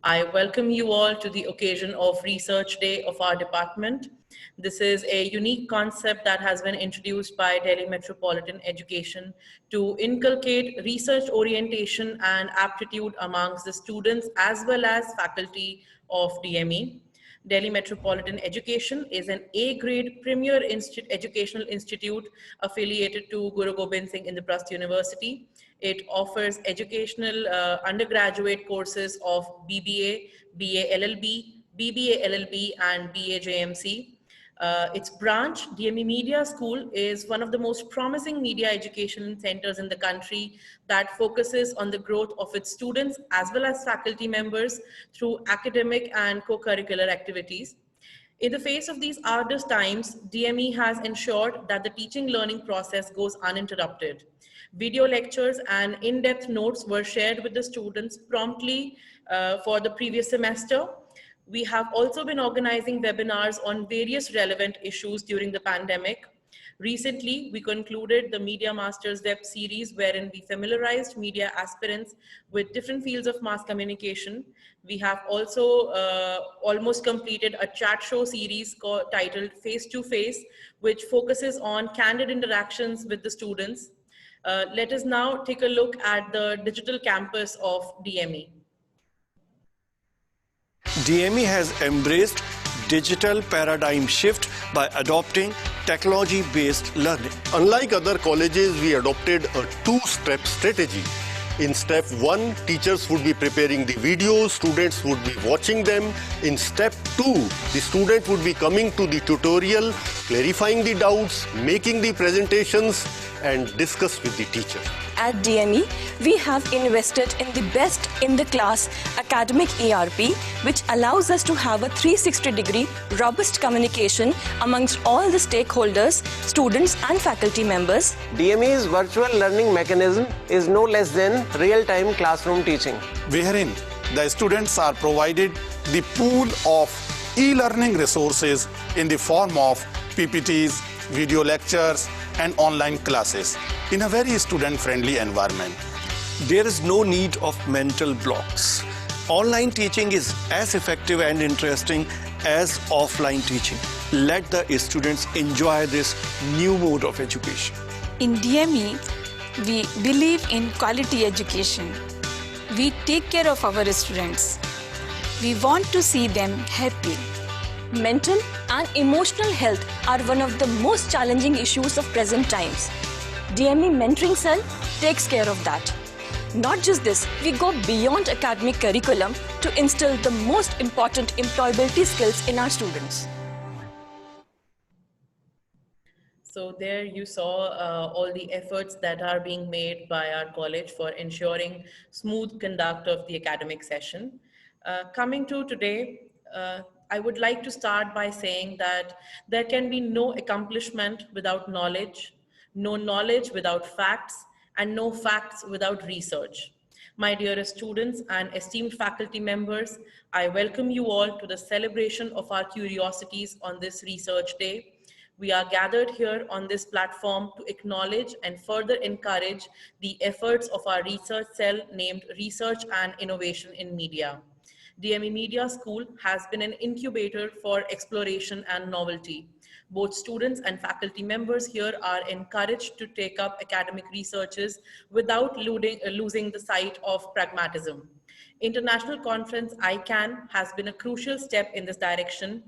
I welcome you all to the occasion of Research Day of our department. This is a unique concept that has been introduced by Delhi Metropolitan Education to inculcate research orientation and aptitude amongst the students as well as faculty of DME. Delhi Metropolitan Education is an A-grade premier educational institute affiliated to Guru Gobind Singh Indraprasth University. It offers educational undergraduate courses of BBA, BA LLB, BBA LLB, and BA JMC. Its branch, DME Media School, is one of the most promising media education centers in the country that focuses on the growth of its students as well as faculty members through academic and co-curricular activities. In the face of these arduous times, DME has ensured that the teaching learning process goes uninterrupted. Video lectures and in-depth notes were shared with the students promptly for the previous semester. We have also been organizing webinars on various relevant issues during the pandemic. Recently, we concluded the Media Masters web series wherein we familiarized media aspirants with different fields of mass communication. We have also almost completed a chat show series titled Face to Face, which focuses on candid interactions with the students. Let us now take a look at the digital campus of DME. DME has embraced digital paradigm shift by adopting technology-based learning. Unlike other colleges, we adopted a two-step strategy. In step 1, teachers would be preparing the videos, students would be watching them. In step 2, the student would be coming to the tutorial, clarifying the doubts, making the presentations, and discuss with the teacher. At DME, we have invested in the best in the class academic ERP, which allows us to have a 360-degree robust communication amongst all the stakeholders, students and faculty members. DME's virtual learning mechanism is no less than real-time classroom teaching, wherein the students are provided the pool of e-learning resources in the form of PPTs, video lectures, and online classes in a very student-friendly environment. There is no need of mental blocks. Online teaching is as effective and interesting as offline teaching. Let the students enjoy this new mode of education. In DME, we believe in quality education. We take care of our students. We want to see them happy. Mental and emotional health are one of the most challenging issues of present times. DME Mentoring Cell takes care of that. Not just this, we go beyond academic curriculum to instill the most important employability skills in our students. So there you saw all the efforts that are being made by our college for ensuring smooth conduct of the academic session. Coming to today, I would like to start by saying that there can be no accomplishment without knowledge, no knowledge without facts, and no facts without research. My dearest students and esteemed faculty members, I welcome you all to the celebration of our curiosities on this Research Day. We are gathered here on this platform to acknowledge and further encourage the efforts of our research cell named Research and Innovation in Media. DME Media School has been an incubator for exploration and novelty. Both students and faculty members here are encouraged to take up academic researches without losing the sight of pragmatism. International Conference ICANN has been a crucial step in this direction.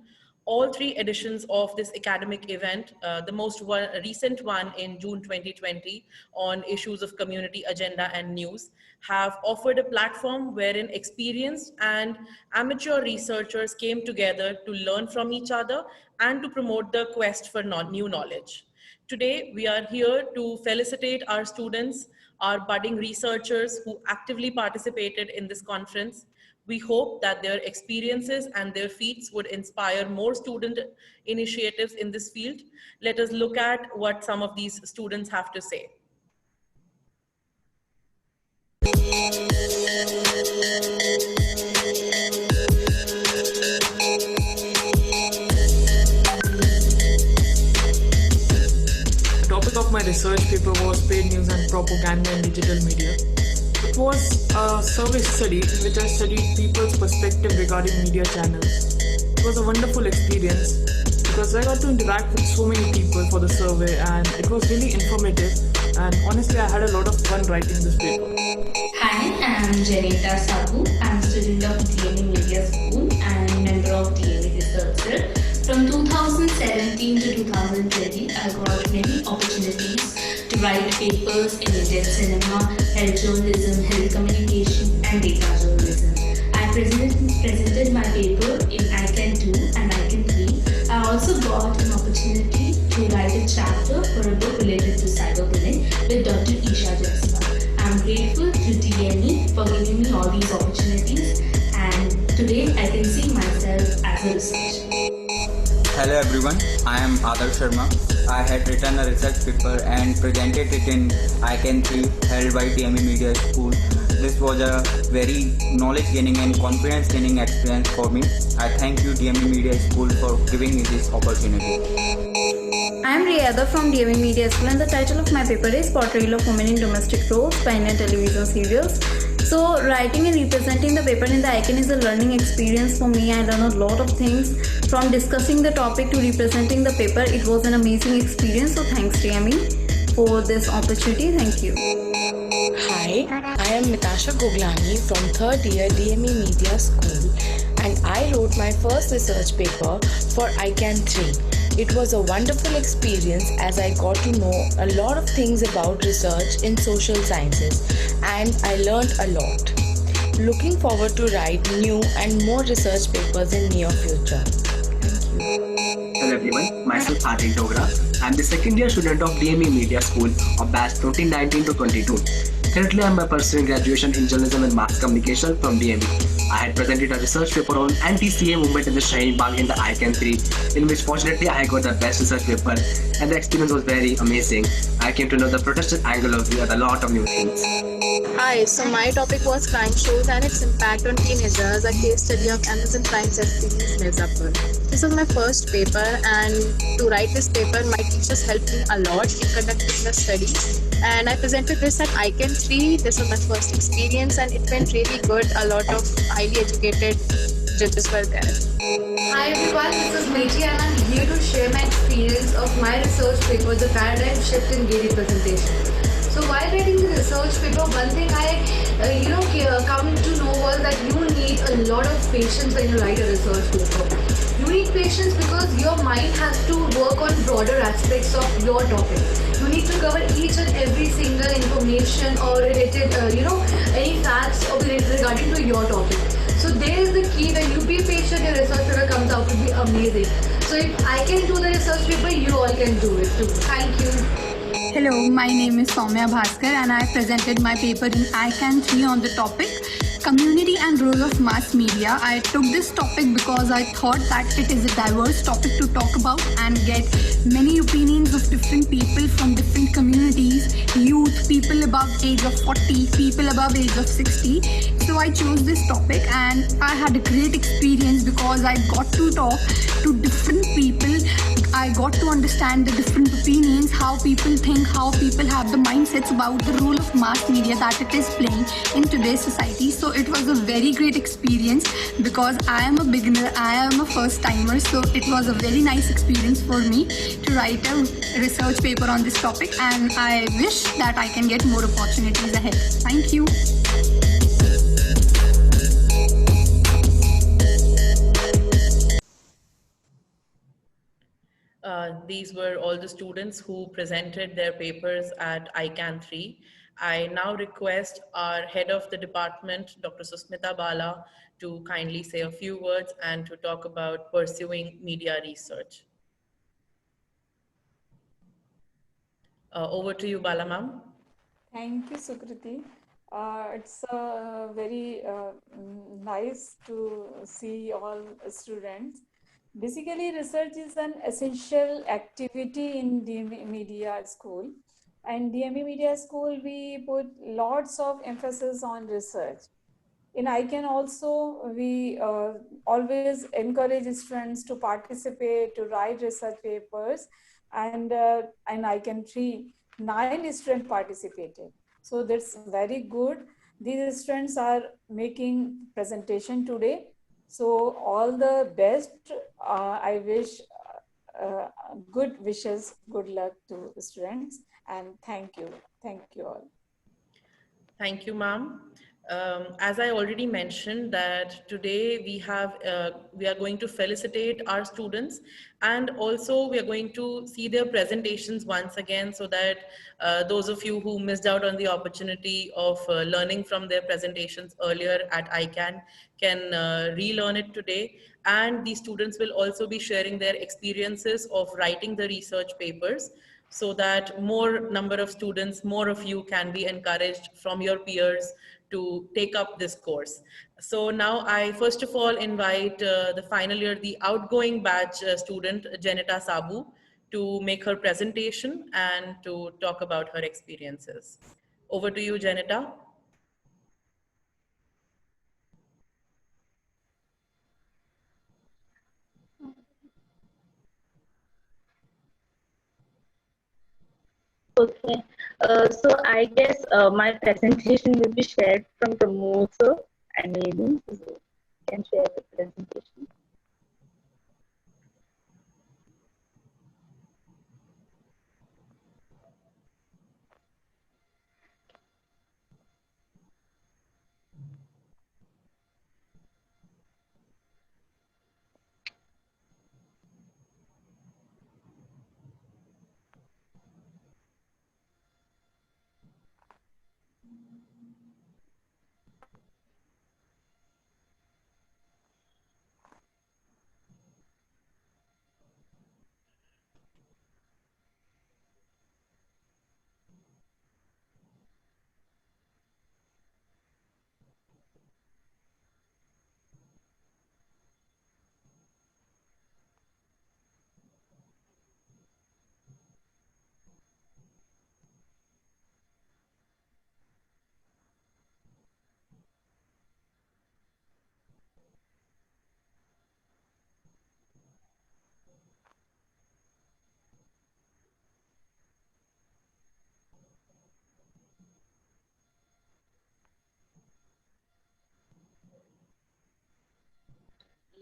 All 3 editions of this academic event, the most recent one in June 2020 on issues of community agenda and news, have offered a platform wherein experienced and amateur researchers came together to learn from each other and to promote the quest for new knowledge. Today, we are here to felicitate our students, our budding researchers who actively participated in this conference. We hope that their experiences and their feats would inspire more student initiatives in this field. Let us look at what some of these students have to say. The topic of my research paper was paid news and propaganda in digital media. It was a survey study in which I studied people's perspective perspective regarding media channels. It was a wonderful experience because I got to interact with so many people for the survey, and it was really informative, and honestly I had a lot of fun writing this paper. Hi, I'm Janita Sabu. I'm a student of DME Media School and member of DME Research Cell. From 2017 to 2020, I got many opportunities to write papers in Indian cinema, health journalism, health communication, and data journalism. I presented my paper in ICANN 2 and ICANN 3. I also got an opportunity to write a chapter for a book related to cyberbullying with Dr. Isha Jaiswal. I'm grateful to DME for giving me all these opportunities, and today I can see myself as a researcher. Hello everyone, I am Adarsh Sharma. I had written a research paper and presented it in ICANN 3 held by DME Media School. This was a very knowledge gaining and confidence gaining experience for me. I thank you DME Media School for giving me this opportunity. I am Riyada from DME Media School, and the title of my paper is Portrayal of Women in Domestic Roles by Indian Television Serials. So writing and representing the paper in the ICANN is a learning experience for me. I learned a lot of things from discussing the topic to representing the paper. It was an amazing experience. So thanks DME for this opportunity. Thank you. Hi, I am Natasha Goglani from 3rd year DME Media School, and I wrote my first research paper for ICANN 3. It was a wonderful experience as I got to know a lot of things about research in social sciences, and I learned a lot. Looking forward to write new and more research papers in near future. Thank you. Hello everyone, myself Hardik Dogra. I am the second year student of DME Media School of batch 2019 to 22. Currently I am pursuing graduation in journalism and mass communication from DME. I had presented a research paper on anti-CA movement in the Shaheen Bagh in the ICANN 3, in which fortunately I got the best research paper, and the experience was very amazing. I came to know the protestant angle of view and a lot of new things. Hi, so my topic was crime shows and its impact on teenagers, a case study of Amazon Crime series Mirzapur. This was my first paper, and to write this paper, my teachers helped me a lot in conducting the study. And I presented this at ICANN 3. This was my first experience, and it went really good. A lot of highly educated judges were there. Hi everyone, this is Meiji, and I'm here to share my experience of my research paper, The Paradigm Shift in Gay Representation. So while writing the research paper, one thing I come to know was that you need a lot of patience when you write a research paper. You need patience because your mind has to work on broader aspects of your topic. You need to cover each and every single information or related, any facts regarding to your topic. So there is the key. When you be patient, your research paper comes out to be amazing. So if I can do the research paper, you all can do it too. Thank you. Hello, my name is Soumya Bhaskar, and I presented my paper in ICANN 3 on the topic Community and Role of Mass Media. I took this topic because I thought that it is a diverse topic to talk about and get many opinions of different people from different communities, youth, people above age of 40, people above age of 60. So I chose this topic, and I had a great experience because I got to talk to different people. I got to understand the different opinions, how people think, how people have the mindsets about the role of mass media that it is playing in today's society. So it was a very great experience because I am a beginner, I am a first timer. So it was a very nice experience for me to write a research paper on this topic, and I wish that I can get more opportunities ahead. Thank you. These were all the students who presented their papers at ICANN 3. I now request our head of the department, Dr. Susmita Bala, to kindly say a few words and to talk about pursuing media research. Over to you, Bala ma'am. Thank you, Sukriti. It's very nice to see all students. Basically, research is an essential activity in DME Media School. And DME Media School, we put lots of emphasis on research. In ICANN also, we always encourage students to participate, to write research papers. And in ICANN 3, 9 students participated. So that's very good. These students are making presentation today. So all the best. I wish good wishes, good luck to students, and thank you. Thank you all. Thank you, ma'am. As I already mentioned that today we are going to felicitate our students, and also we are going to see their presentations once again, so that those of you who missed out on the opportunity of learning from their presentations earlier at ICANN can relearn it today. And the students will also be sharing their experiences of writing the research papers, so that more number of students, more of you can be encouraged from your peers to take up this course. So now I first of all invite the final year, the outgoing batch student, Janita Sabu, to make her presentation and to talk about her experiences. Over to you, Janita. Okay, so I guess my presentation will be shared from Pramod sir and maybe you can share the presentation.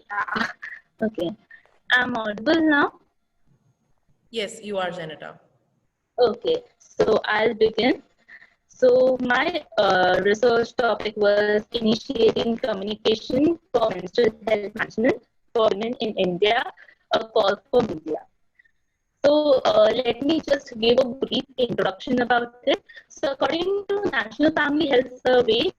Yeah. Okay, I'm audible now. Yes, you are, Janita. Okay, so I'll begin. So my research topic was initiating communication for menstrual health management for women in India, a call for media. So let me just give a brief introduction about it. So according to National Family Health Survey,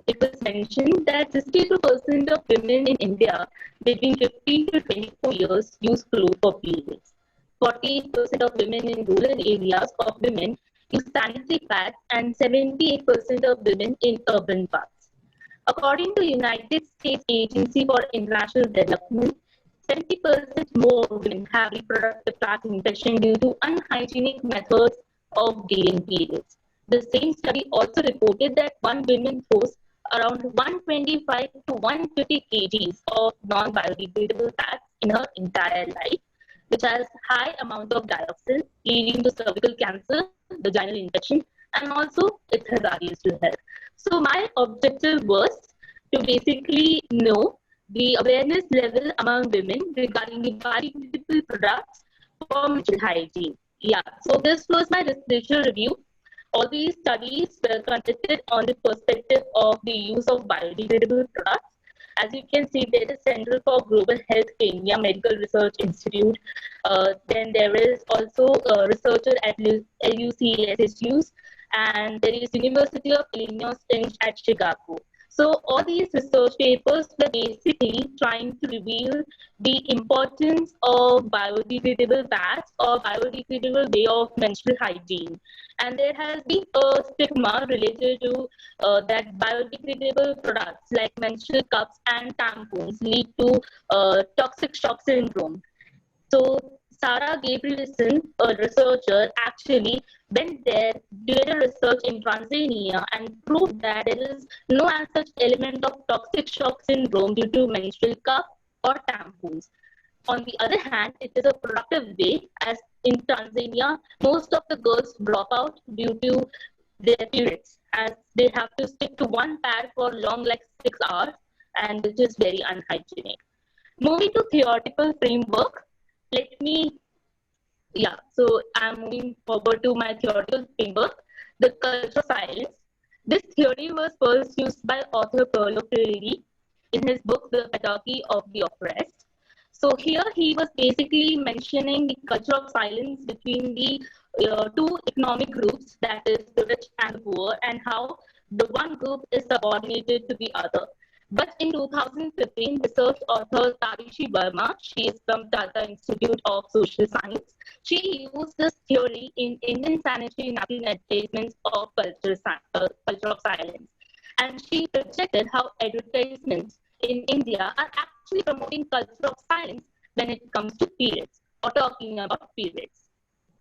it was mentioned that 62% of women in India between 15 to 24 years use clothes for periods. 48% of women in rural areas of women use sanitary pads, and 78% of women in urban parts. According to United States Agency for International Development, 70% more women have reproductive tract infection due to unhygienic methods of dealing periods. The same study also reported that one woman throws around 125 to 150 kgs of non-biodegradable fats in her entire life, which has high amount of dioxin, leading to cervical cancer, vaginal infection, and also it's hazardous to health. So my objective was to basically know the awareness level among women regarding the biodegradable products for menstrual hygiene. Yeah, so this was my literature review. All these studies were conducted on the perspective of the use of biodegradable products. As you can see, there is Center for Global Health Kenya Medical Research Institute. Then there is also a researcher at LUCSSUs, and there is University of Illinois at Chicago. So all these research papers were basically trying to reveal the importance of biodegradable pads or biodegradable way of menstrual hygiene. And there has been a stigma related to that biodegradable products like menstrual cups and tampons lead to toxic shock syndrome. So Sarah Gabrielson, a researcher, actually went there, did a research in Tanzania, and proved that there is no as such element of toxic shock syndrome due to menstrual cup or tampons. On the other hand, it is a productive way, as in Tanzania, most of the girls drop out due to their periods, as they have to stick to one pad for long, like 6 hours. and which is very unhygienic. Moving to theoretical framework, so I'm moving forward to my theoretical framework, the culture of silence. This theory was first used by author Paulo Freire in his book, The Pedagogy of the Oppressed. So here he was basically mentioning the culture of silence between the two economic groups, that is the rich and the poor, and how the one group is subordinated to the other. But in 2015, research author Tarishi Verma, she is from Tata Institute of Social Science, she used this theory in Indian sanitary napkin advertisements of culture of silence. And she projected how advertisements in India are actually promoting culture of silence when it comes to periods or talking about periods.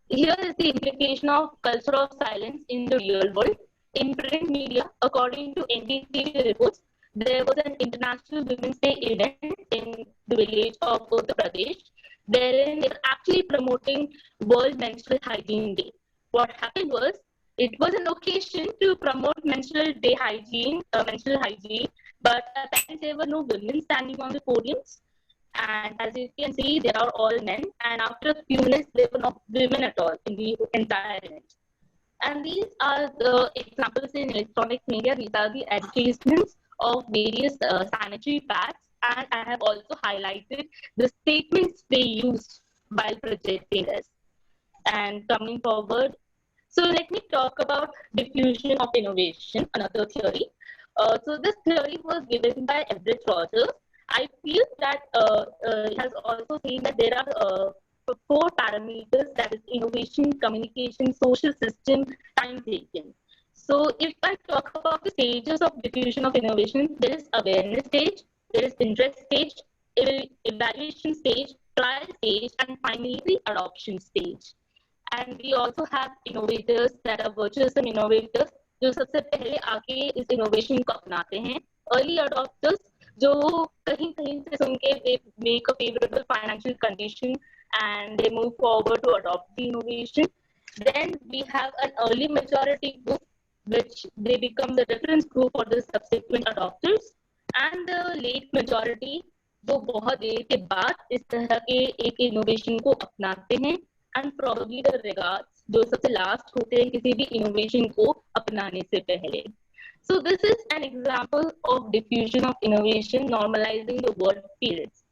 Here is the implication of culture of silence in the real world. In print media, according to NDTV reports, there was an International Women's Day event in the village of Uttar Pradesh, wherein they were actually promoting World Menstrual Hygiene Day. What happened was, it was an occasion to promote menstrual hygiene, but apparently there were no women standing on the podiums. And as you can see, there are all men. And after a few minutes, there were no women at all in the entire event. And these are the examples in electronic media. These are the advertisements of various sanitary pads. And I have also highlighted the statements they used while projecting this. And coming forward, so let me talk about diffusion of innovation, another theory. So this theory was given by Everett Rogers. I feel that it has also seen that there are 4 parameters, that is innovation, communication, social system, time taken. So if I talk about the stages of diffusion of innovation, there is awareness stage, there is interest stage, evaluation stage, trial stage, and finally the adoption stage. And we also have innovators that are virtuous innovators, जो सबसे पहले आके इस innovation को अपनाते हैं. Early adopters, जो कहीं से सुन के they make a favorable financial condition and they move forward to adopt the innovation. Then we have an early majority group, which they become the reference group for the subsequent adopters, and the late majority, जो बहुत देर के बाद इस तरह के एक innovation को अपनाते हैं, and probably the regards, जो सबसे last होते हैं किसी भी innovation को अपनाने से पहले. So this is an example of diffusion of innovation normalizing the world periods.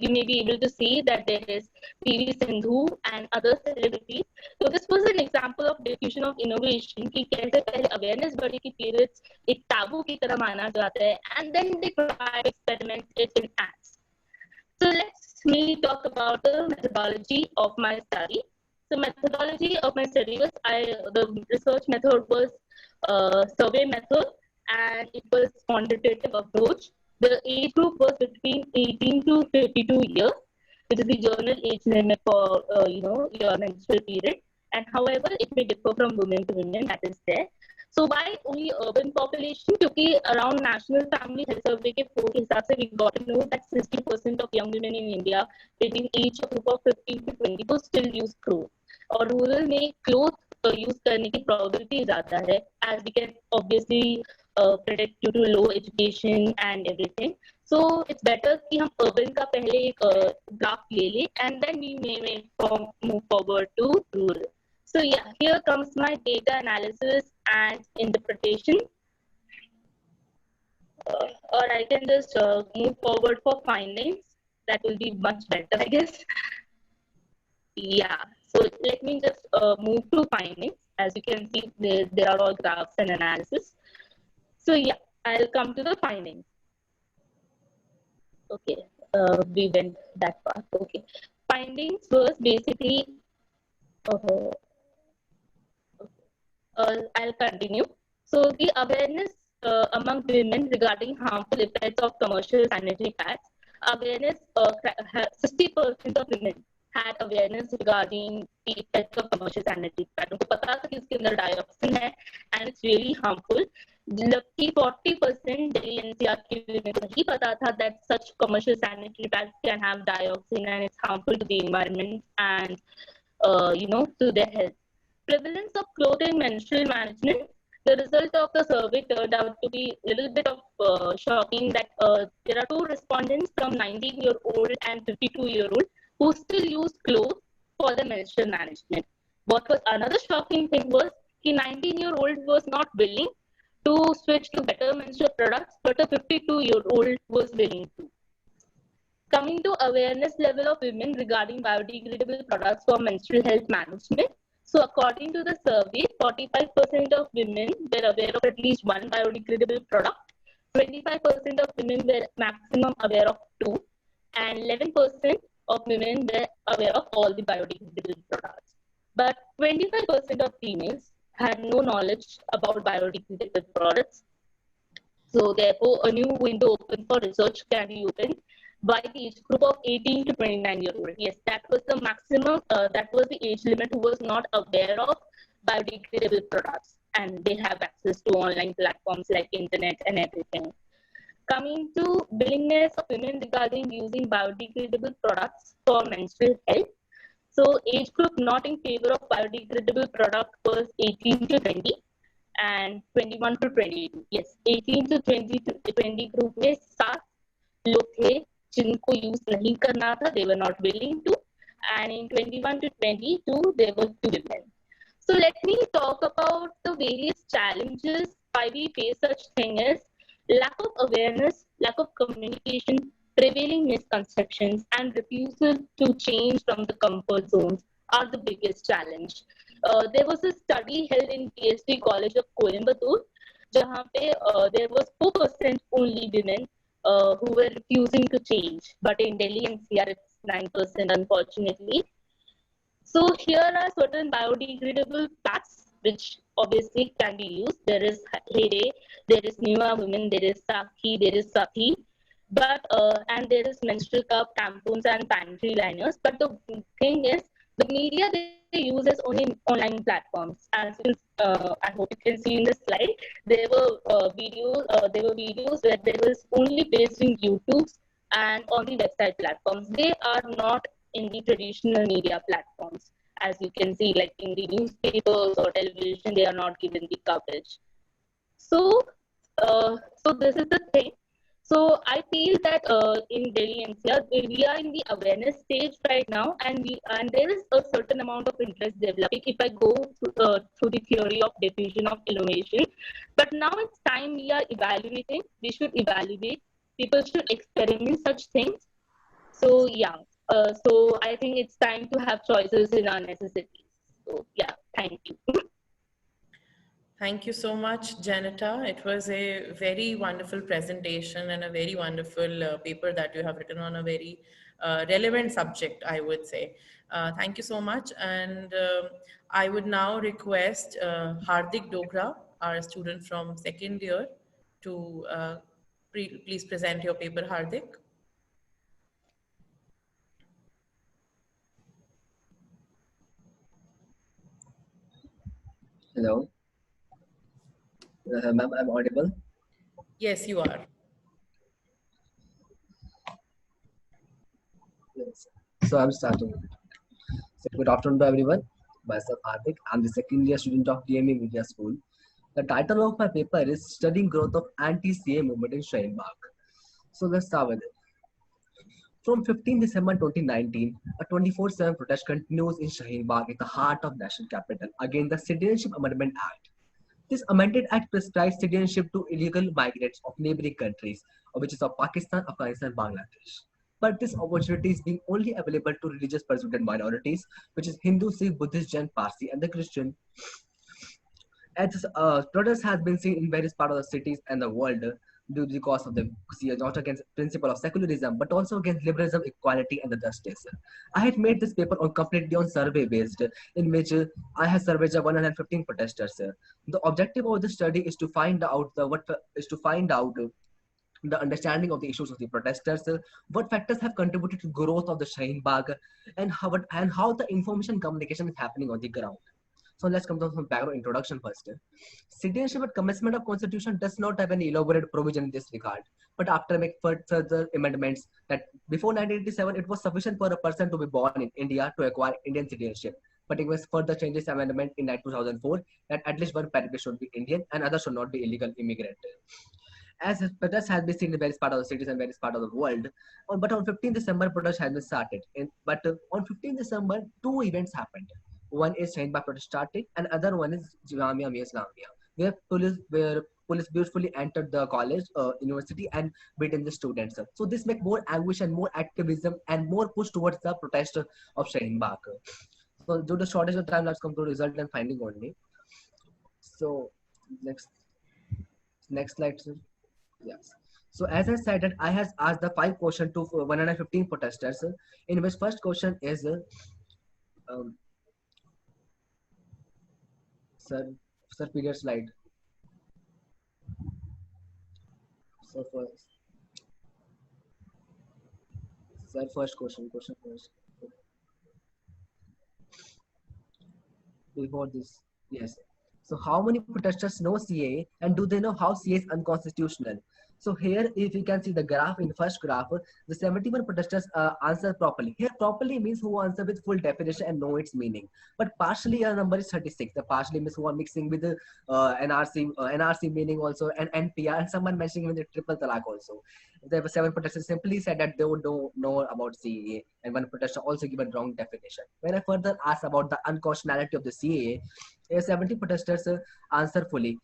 You may be able to see that there is PV Sindhu and other celebrities. So this was an example of diffusion of innovation कि कैसे पहले awareness बढ़ी कि periods एक taboo की तरह माना जाता है, and then they try to experiment it in acts. So let's me talk about the methodology of my study. So methodology of my study was, the research method was survey method, and it was quantitative approach. The age group was between 18 to 52 years, which is the journal age limit for your menstrual period. And however, it may differ from women to women, that is there. So why only urban population? Because around National Family Health Survey के poll के हिसाब से we got to know that 60% of young women in India between age group of 15 to 20 को still use clothes. और rural में clothes use करने की probability ज़्यादा है, as we can obviously predict due to low education and everything. So it's better कि हम urban का पहले एक graph ले लें, and then we may move forward to rural. So yeah, here comes my data analysis and interpretation. Or I can just move forward for findings. That will be much better, I guess. Yeah, so let me just move to findings. As you can see, there are all graphs and analysis. So yeah, I'll come to the findings. Okay, we went that far. Okay, findings was basically, I'll continue. So the awareness among women regarding harmful effects of commercial sanitary pads, awareness, 60% of women had awareness regarding the effects of commercial sanitary pads. उनको पता था कि इसके अंदर dioxin है and it's really harmful. जबकि 40% Delhi NCR के women को नहीं पता था that such commercial sanitary pads can have dioxin and it's harmful to the environment and to their health. Prevalence of clothing menstrual management, The result of the survey turned out to be a little bit of shocking that there are 2 respondents from 19-year-old and 52-year-old who still use clothes for the menstrual management. What was another shocking thing was the 19-year-old was not willing to switch to better menstrual products, but a 52-year-old was willing to. Coming to awareness level of women regarding biodegradable products for menstrual health management. So according to the survey, 45% of women were aware of at least one biodegradable product, 25% of women were maximum aware of 2, and 11% of women were aware of all the biodegradable products. But 25% of females had no knowledge about biodegradable products. So therefore, a new window open for research can be opened by the age group of 18 to 29-year-old. Yes, that was the maximum, that was the age limit who was not aware of biodegradable products, and they have access to online platforms like internet and everything. Coming to willingness of women regarding using biodegradable products for menstrual health. So age group not in favor of biodegradable product was 18 to 20 and 21 to 22. Yes, 18 to 20 group में 7 लोग थे जिनको use नहीं करना था, they were not willing to, and in 21 to 22 there were 2 women. So let me talk about the various challenges why we face such thing as lack of awareness, lack of communication, prevailing misconceptions, and refusal to change from the comfort zones are the biggest challenge. There was a study held in PhD College of Coimbatore, jahan pe there was 4% only women who were refusing to change, but in Delhi NCR it's 9% unfortunately. So here are certain biodegradable packs which obviously can be used. There is Heyday, there is Newa Women, there is Sakhi, there is Sakhi, but and there is menstrual cup, tampons, and pantry liners. But the thing is, the media they use is only online platforms. As I hope you can see in the slide, there were videos where there was only based in YouTube and on the website platforms. They are not in the traditional media platforms. As you can see, like in the newspapers or television, they are not given the coverage. So this is the thing. So I feel that in Delhi NCR, we are in the awareness stage right now, and there is a certain amount of interest developing. If I go through the theory of diffusion of innovation, but now it's time we are evaluating. We should evaluate. People should experiment such things. So yeah. So I think it's time to have choices in our necessities. So yeah, thank you. Thank you so much, Janita. It was a very wonderful presentation and a very wonderful paper that you have written on a very relevant subject, I would say. Thank you so much. And I would now request Hardik Dogra, our student from second year, to please present your paper, Hardik. Hello. Ma'am, I'm audible? Yes, you are. Yes. So I'm starting. So good afternoon to everyone. Myself Hardik. I'm the second year student of DME Media School. The title of my paper is Studying Growth of Anti-CA Movement in Shaheen Bagh. So let's start with it. From 15 December 2019, a 24/7 protest continues in Shaheen Bagh in the heart of national capital against the Citizenship Amendment Act. This amended act prescribes citizenship to illegal migrants of neighboring countries, which is of Pakistan, Afghanistan, Bangladesh. But this opportunity is being only available to religious persecuted minorities, which is Hindu, Sikh, Buddhist, Jain, Parsi, and the Christian. As protests have been seen in various parts of the cities and the world due to the cause of the not against principle of secularism, but also against liberalism, equality, and the justice. I had made this paper completely on survey based, in which I had surveyed 115 protesters. The objective of the study is to find out the understanding of the issues of the protesters, what factors have contributed to growth of the Shaheen Bagh, and how the information communication is happening on the ground. So let's come to some background introduction first. Citizenship at commencement of constitution does not have any elaborate provision in this regard. But after making further amendments that before 1987, it was sufficient for a person to be born in India to acquire Indian citizenship. but it was further changes amendment in 2004 that at least one paragraph should be Indian and others should not be illegal immigrant. As protests has been seen in various parts of the cities and various parts of the world, but on 15th December, protests has been started. On 15th December, two events happened. One is Shaheen Bagh protest started, and other one is Jamia Millia Islamia, where police beautifully entered the college, university, and beaten the students. So this make more anguish and more activism and more push towards the protest of Shaheen Bagh. So due to shortage of time, let's come to result and finding only. So next slide, sir. Yes. So as I said that I has asked the 5 questions to 115 protesters, in which first question is, sir, period slide. So first question first. Before this, yes. So how many protesters know CAA and do they know how CAA is unconstitutional? So here, if you can see the graph in the first graph, the 71 protesters answer properly. Here, properly means who answer with full definition and know its meaning. But partially, our number is 36. The partially means who are mixing with the NRC meaning also, and NPR, and someone mentioning with the triple talaq also. There were 7 protesters simply said that they would know about CAA, and one protester also given wrong definition. When I further asked about the unconstitutionality of the CAA, 70 protesters answer fully.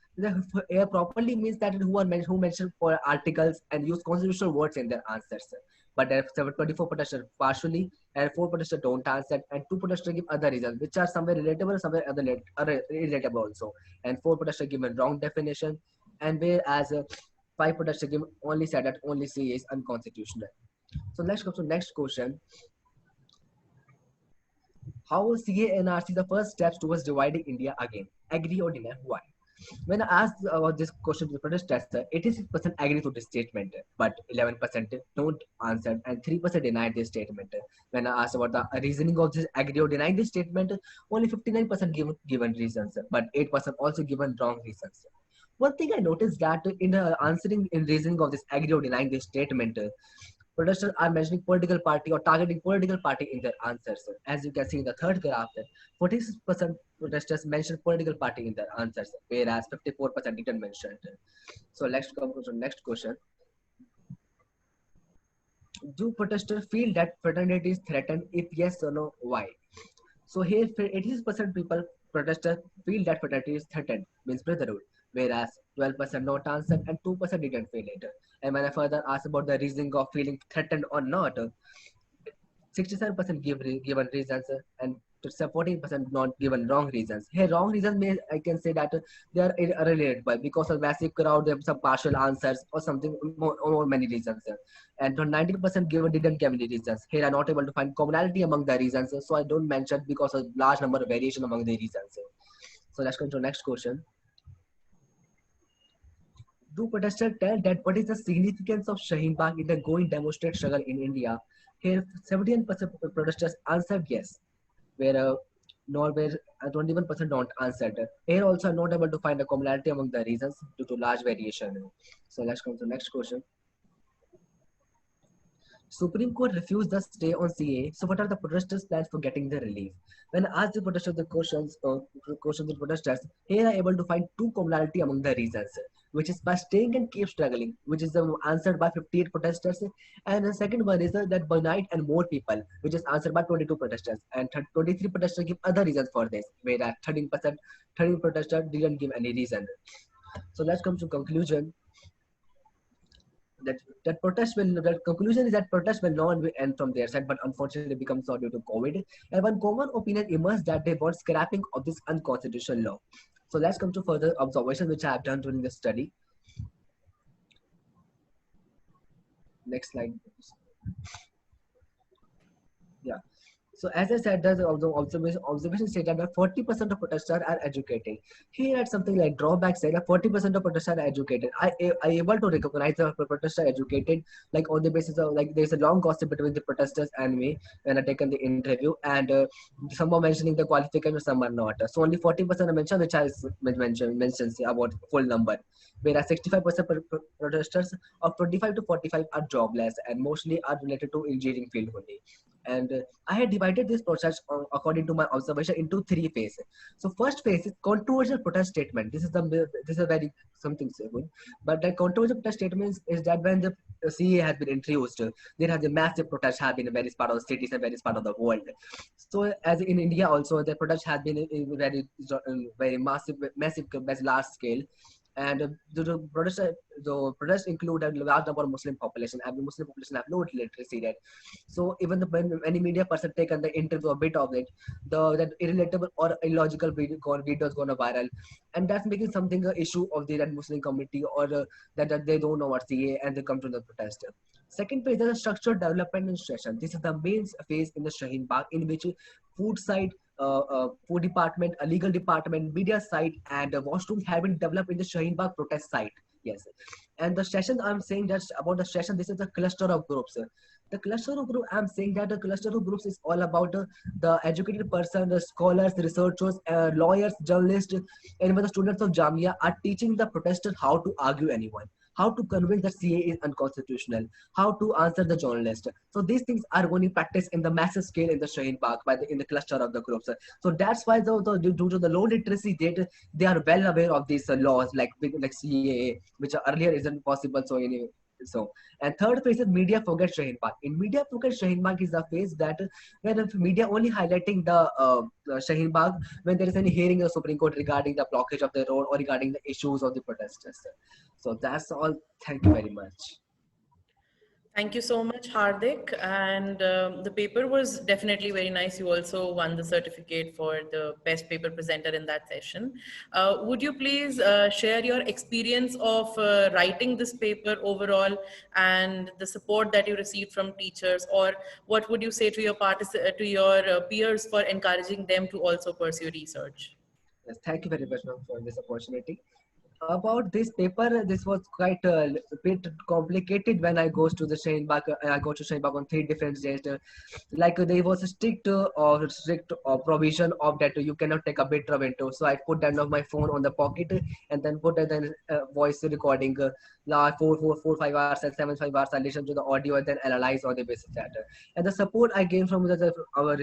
Properly means that who mentioned for articles and use constitutional words in their answers. But there are 24 protesters partially, and 4 protesters don't answer, and 2 protesters give other reasons, which are somewhere relatable, somewhere other relatable also. And 4 protesters given wrong definition, and whereas 5 protesters give only said that only CAA is unconstitutional. So let's go to next question. How will CAA and NRC the first steps towards dividing India again? Agree or deny? Why? When I asked about this question to the protesters, 86% agree to this statement, but 11% don't answer, and 3% denied this statement. When I asked about the reasoning of this agree or deny this statement, only 59% given reasons, but 8% also given wrong reasons. One thing I noticed that in the answering in reasoning of this agree or denying this statement, protesters are mentioning political party or targeting political party in their answers. As you can see in the third graph, 46% protesters mention political party in their answers, whereas 54% didn't mention it. So let's come to the next question. Do protesters feel that fraternity is threatened? If yes or no, why? So here, 86% protesters feel that fraternity is threatened, means brotherhood, whereas 12% not answered and 2% didn't feel it. And when I further asked about the reasoning of feeling threatened or not, 67% given reasons and 14% not given wrong reasons. Here, wrong reasons I can say that they are irrelevant because of massive crowd, they have some partial answers or something more many reasons. And 19% given didn't give any reasons. Here, I'm not able to find commonality among the reasons, so I don't mention because of large number of variation among the reasons. So let's go to the next question. Do protesters tell that what is the significance of Shaheen Bagh in the going demonstrate struggle in India? Here, 71% protesters answered yes, where 21% don't answer. Here also, I'm not able to find a commonality among the reasons due to large variation. So let's come to the next question. Supreme Court refused the stay on CAA. So what are the protesters' plans for getting the relief? When I asked the protesters the questions to protesters, here I able to find 2 commonality among the reasons, which is by staying and keep struggling, which is answered by 58 protesters. And the second one is that by night and more people, which is answered by 22 protesters. And 23 protesters give other reasons for this, whereas 13 protesters didn't give any reason. So let's come to conclusion. That conclusion is that protest will not end from their side, but unfortunately becomes so due to COVID. And one common opinion emerged that they want scrapping of this unconstitutional law. So let's come to further observation which I have done during the study. Next slide. Yeah. So as I said, the observation stated that 40% of protesters are educated. Here at something like drawback said that 40% of protesters are educated. I able to recognize the protesters are educated, like on the basis of like there's a long gossip between the protesters and me when I taken the interview, and some are mentioning the qualification, some are not. So only 40% are mentioned, which I mentioned about full number. Whereas 65% protesters of 25 to 45 are jobless and mostly are related to engineering field only. And I had divided this process according to my observation into 3 phases. So first phase is controversial protest statement. This is a very something so good. But the controversial protest statement is that when the CA has been introduced, there has a massive protest happened in various parts of the cities and various parts of the world. So as in India also, the protest has been in very massive, large scale. And the protests include a large number of Muslim population. Every Muslim population have no literacy yet. So even when any media person taken the interview a bit of it, that irrelatable or illogical videos gone viral, and that's making something an issue of the Muslim community, or that they don't know what CA and they come to the protest. Second phase is a structured development and session. This is the main phase in the Shaheen Bagh, in which food side, food department, a legal department, media site, and washrooms have been developed in the Shaheen Bagh protest site. Yes, and the session I'm saying that about the session, this is a cluster of groups. The cluster of group, I'm saying that the cluster of groups is all about the educated person, the scholars, the researchers, lawyers, journalists, and even the students of Jamia are teaching the protesters how to argue anyone, how to convince that CA is unconstitutional, how to answer the journalist. So these things are going to practice in the massive scale in the Shaheen Bagh in the cluster of the groups. So that's why due to the low literacy rate, they are well aware of these laws like CAA, which earlier isn't possible. So anyway. So, and third phase is media forget Shaheen Bagh. In media forget Shaheen Bagh is the phase that when the media only highlighting the Shaheen Bagh when there is any hearing in the Supreme Court regarding the blockage of the road or regarding the issues of the protesters. So that's all. Thank you very much. Thank you so much, Hardik. And the paper was definitely very nice. You also won the certificate for the best paper presenter in that session. Would you please share your experience of writing this paper overall and the support that you received from teachers, or what would you say to your peers for encouraging them to also pursue research? Yes, thank you very much for this opportunity. About this paper, this was quite a bit complicated when I goes to the Shaheen Bagh. I go to Shaheen Bagh on 3 different days. Like there was a strict provision of that you cannot take a bit of into. So I put down my phone on the pocket and then put a voice recording. 5 hours and 5 hours. I listen to the audio and then analyze on the basis of that. And the support I gained from our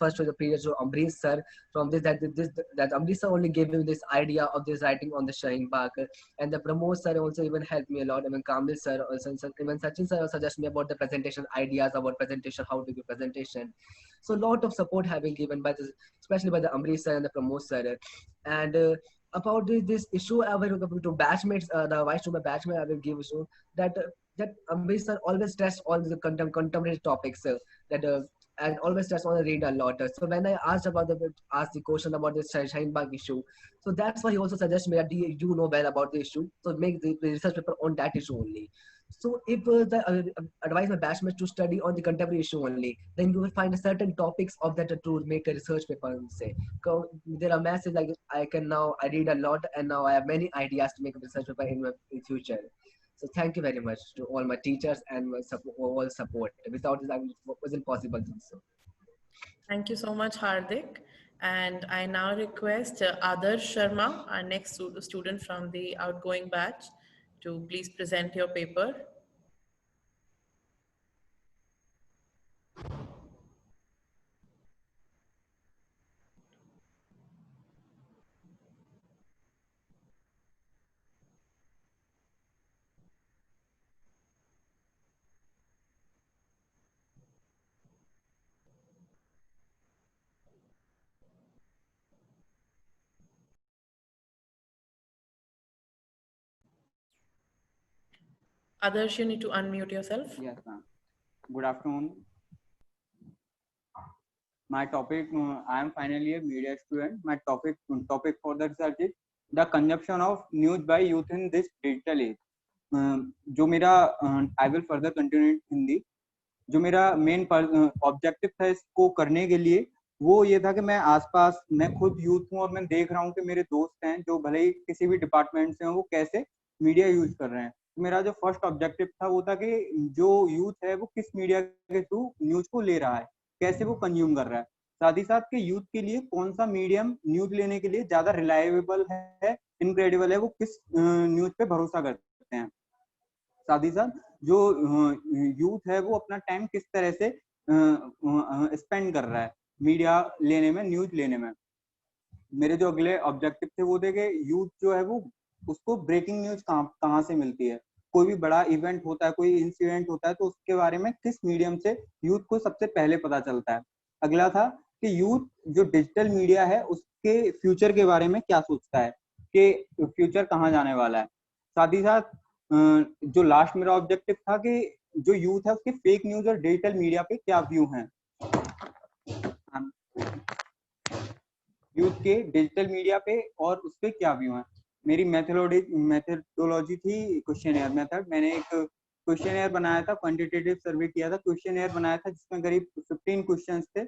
first to the previous to Ambrish sir, from that Ambrish sir only gave me this idea of this writing on the Shaheen Bagh, and the Pramod sir also even helped me a lot. Even Kamil sir also, even Sachin sir suggested me about the presentation ideas, about presentation, how to give presentation. So a lot of support have been given by especially by the Ambrish sir and the Pramod sir. And about this issue, I will go to batchmates, the vice to my batchmate, I will give you that Ambrish sir always stress all the contemporary topics and always stress on the read a lot. So when I asked the question about this Shaheen Bagh issue, so that's why he also suggested me that you know well about the issue, so make the research paper on that issue only. So if advise my batchmates to study on the contemporary issue only, then you will find certain topics of that to make a research paper. Say there are massive, like I read a lot and now I have many ideas to make a research paper in future. So thank you very much to all my teachers and all support. Without this, it wasn't possible to do so. Thank you so much, Hardik. And I now request Adarsh Sharma, our next student from the outgoing batch, to please present your paper. Adarsh, you need to unmute yourself. Yes, ma'am. Good afternoon. My topic, I am finally a media student. My topic for the research is the consumption of news by youth in this digital age. जो मेरा I will further continue in Hindi. जो मेरा main objective था इसको करने के लिए वो ये था कि मैं खुद यूथ हूँ और मैं देख रहा हूँ कि मेरे दोस्त हैं जो भले ही किसी भी डिपार्टमेंट से हैं वो कैसे मीडिया यूज कर रहे हैं. मेरा जो फर्स्ट ऑब्जेक्टिव था वो था कि जो यूथ है वो किस मीडिया के थ्रू न्यूज को ले रहा है, कैसे वो कंज्यूम कर रहा है, साथ ही साथ के यूथ के लिए कौन सा मीडियम न्यूज लेने के लिए ज्यादा रिलायबल है, इनक्रेडिबल है, वो किस न्यूज पे भरोसा करते हैं. साथ ही साथ जो यूथ है वो अपना टाइम किस तरह से स्पेंड कर रहा है मीडिया लेने में, न्यूज लेने में। मेरे जो अगले ऑब्जेक्टिव थे वो थे कि यूथ जो है वो उसको ब्रेकिंग न्यूज कहाँ से मिलती है, कोई भी बड़ा इवेंट होता है, कोई इंसिडेंट होता है तो उसके बारे में किस मीडियम से यूथ को सबसे पहले पता चलता है। अगला था कि यूथ जो डिजिटल मीडिया है उसके फ्यूचर के बारे में क्या सोचता है, कि फ्यूचर कहाँ जाने वाला है। साथ ही साथ जो लास्ट मेरा ऑब्जेक्टिव था कि जो यूथ है उसके फेक न्यूज और डिजिटल मीडिया पे क्या व्यू हैं, यूथ के डिजिटल मीडिया पे और उस पे क्या व्यू है। मेरी मेथोडोलॉजी थी क्वेश्चनएयर मेथड। मैंने एक क्वेश्चनएयर बनाया था, क्वांटिटेटिव सर्वे किया था, क्वेश्चनएयर बनाया था जिसमें करीब 15 क्वेश्चंस थे,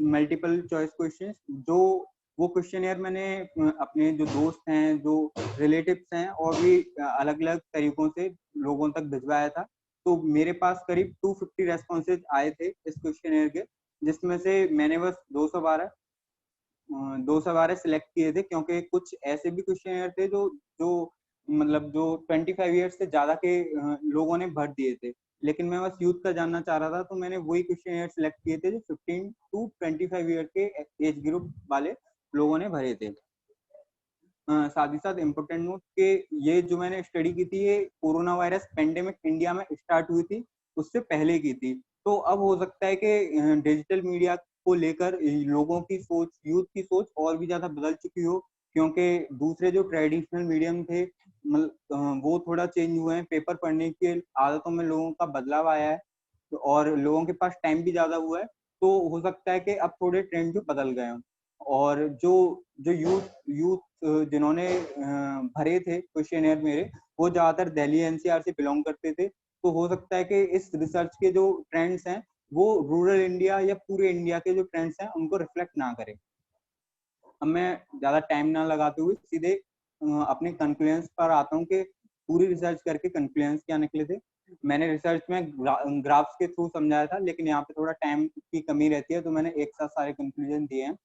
मल्टीपल चॉइस क्वेश्चंस। जो वो क्वेश्चनएयर मैंने अपने जो दोस्त हैं, जो रिलेटिव्स हैं और भी अलग अलग तरीकों से लोगों तक भिजवाया था। तो मेरे पास करीब 250 रेस्पॉन्सेज आए थे इस क्वेश्चनएयर के, जिसमें से मैंने बस 212 सिलेक्ट किए थे, क्योंकि कुछ ऐसे भी क्वेश्चनएयर थे जो मतलब जो 25 ईयर्स से ज्यादा के लोगों ने भर दिए थे, लेकिन मैं बस यूथ का जानना चाह रहा था, तो मैंने वही क्वेश्चनएयर सिलेक्ट किए थे जो 15 to 25 ईयर के एज ग्रुप वाले लोगों ने भरे थे। साथ ही साथ इम्पोर्टेंट नोट के ये जो मैंने स्टडी की थी, ये कोरोना वायरस पेंडेमिक इंडिया में स्टार्ट हुई थी उससे पहले की थी। तो अब हो सकता है कि डिजिटल मीडिया को लेकर लोगों की सोच, यूथ की सोच और भी ज्यादा बदल चुकी हो, क्योंकि दूसरे जो ट्रेडिशनल मीडियम थे वो थोड़ा चेंज हुए हैं। पेपर पढ़ने की आदतों में लोगों का बदलाव आया है और लोगों के पास टाइम भी ज्यादा हुआ है। तो हो सकता है कि अब थोड़े ट्रेंड जो बदल गए हों। और जो यूथ जिन्होंने भरे थे क्वेश्चनएयर मेरे, वो ज्यादातर दिल्ली एनसीआर से बिलोंग करते थे। तो हो सकता है कि इस रिसर्च के जो ट्रेंड्स हैं वो रूरल इंडिया या पूरे इंडिया के जो ट्रेंड्स हैं उनको रिफ्लेक्ट ना करें। अब मैं ज्यादा टाइम ना लगाते हुए सीधे अपने कंक्लूजन पर आता हूँ कि पूरी रिसर्च करके कंक्लूजन क्या निकले थे। मैंने रिसर्च में ग्राफ्स के थ्रू समझाया था, लेकिन यहाँ पे थोड़ा टाइम की कमी रहती है, तो मैंने एक साथ सारे कंक्लूजन दिए हैं।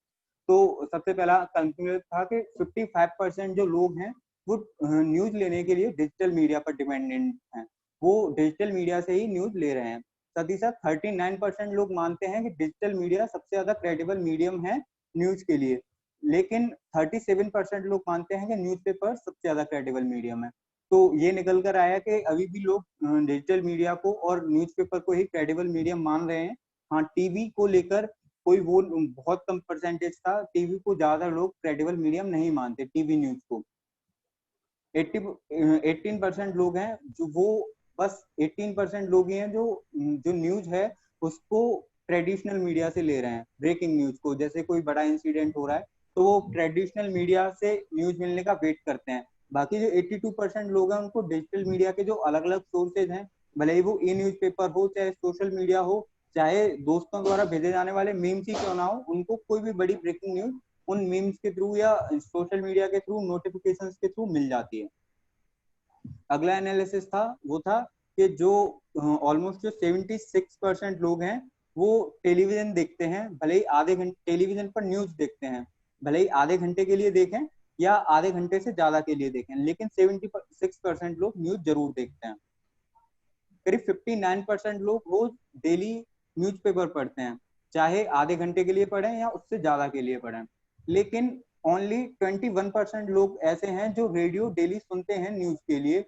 तो सबसे पहला कंक्लूजन था कि 55% जो लोग हैं वो न्यूज लेने के लिए डिजिटल मीडिया पर डिपेंडेंट हैं, वो डिजिटल मीडिया से ही न्यूज ले रहे हैं। साथ ही साथ 39% लोग मानते हैं कि डिजिटल मीडिया सबसे ज्यादा क्रेडिबल मीडियम है न्यूज के लिए, लेकिन 37% लोग मानते हैं कि न्यूज़पेपर सबसे ज्यादा क्रेडिबल मीडियम है। तो ये निकल कर आया कि अभी भी लोग डिजिटल मीडिया को और न्यूज़पेपर को ही क्रेडिबल मीडियम मान रहे हैं। हाँ, टीवी को लेकर कोई वो बहुत कम परसेंटेज था, टीवी को ज्यादा लोग क्रेडिबल मीडियम नहीं मानते, टीवी न्यूज को। 18% लोग हैं जो वो बस 18% लोग ही हैं जो न्यूज है उसको ट्रेडिशनल मीडिया से ले रहे हैं, ब्रेकिंग न्यूज को। जैसे कोई बड़ा इंसिडेंट हो रहा है तो वो ट्रेडिशनल मीडिया से न्यूज मिलने का वेट करते हैं। बाकी जो 82% लोग हैं उनको डिजिटल मीडिया के जो अलग अलग सोर्सेज हैं, भले ही वो ई न्यूज़पेपर हो, चाहे सोशल मीडिया हो, चाहे दोस्तों द्वारा भेजे जाने वाले मीम्स ही क्यों ना हो, उनको कोई भी बड़ी ब्रेकिंग न्यूज उन मीम्स के थ्रू या सोशल मीडिया के थ्रू, नोटिफिकेशंस के थ्रू मिल जाती है। अगला एनालिसिस था वो था कि जो ऑलमोस्ट जो 76% लोग हैं वो टेलीविजन देखते हैं, भले ही आधे घंटे टेलीविजन पर न्यूज देखते हैं, भले ही आधे घंटे के लिए देखें या आधे घंटे से ज्यादा के लिए देखें, लेकिन 76% लोग न्यूज जरूर देखते हैं। करीब 59% लोग रोज डेली न्यूज़पेपर पढ़ते हैं, चाहे आधे घंटे के लिए पढ़ें या उससे ज्यादा के लिए पढ़ें। लेकिन ओनली 21% लोग ऐसे हैं जो रेडियो डेली सुनते हैं न्यूज के लिए,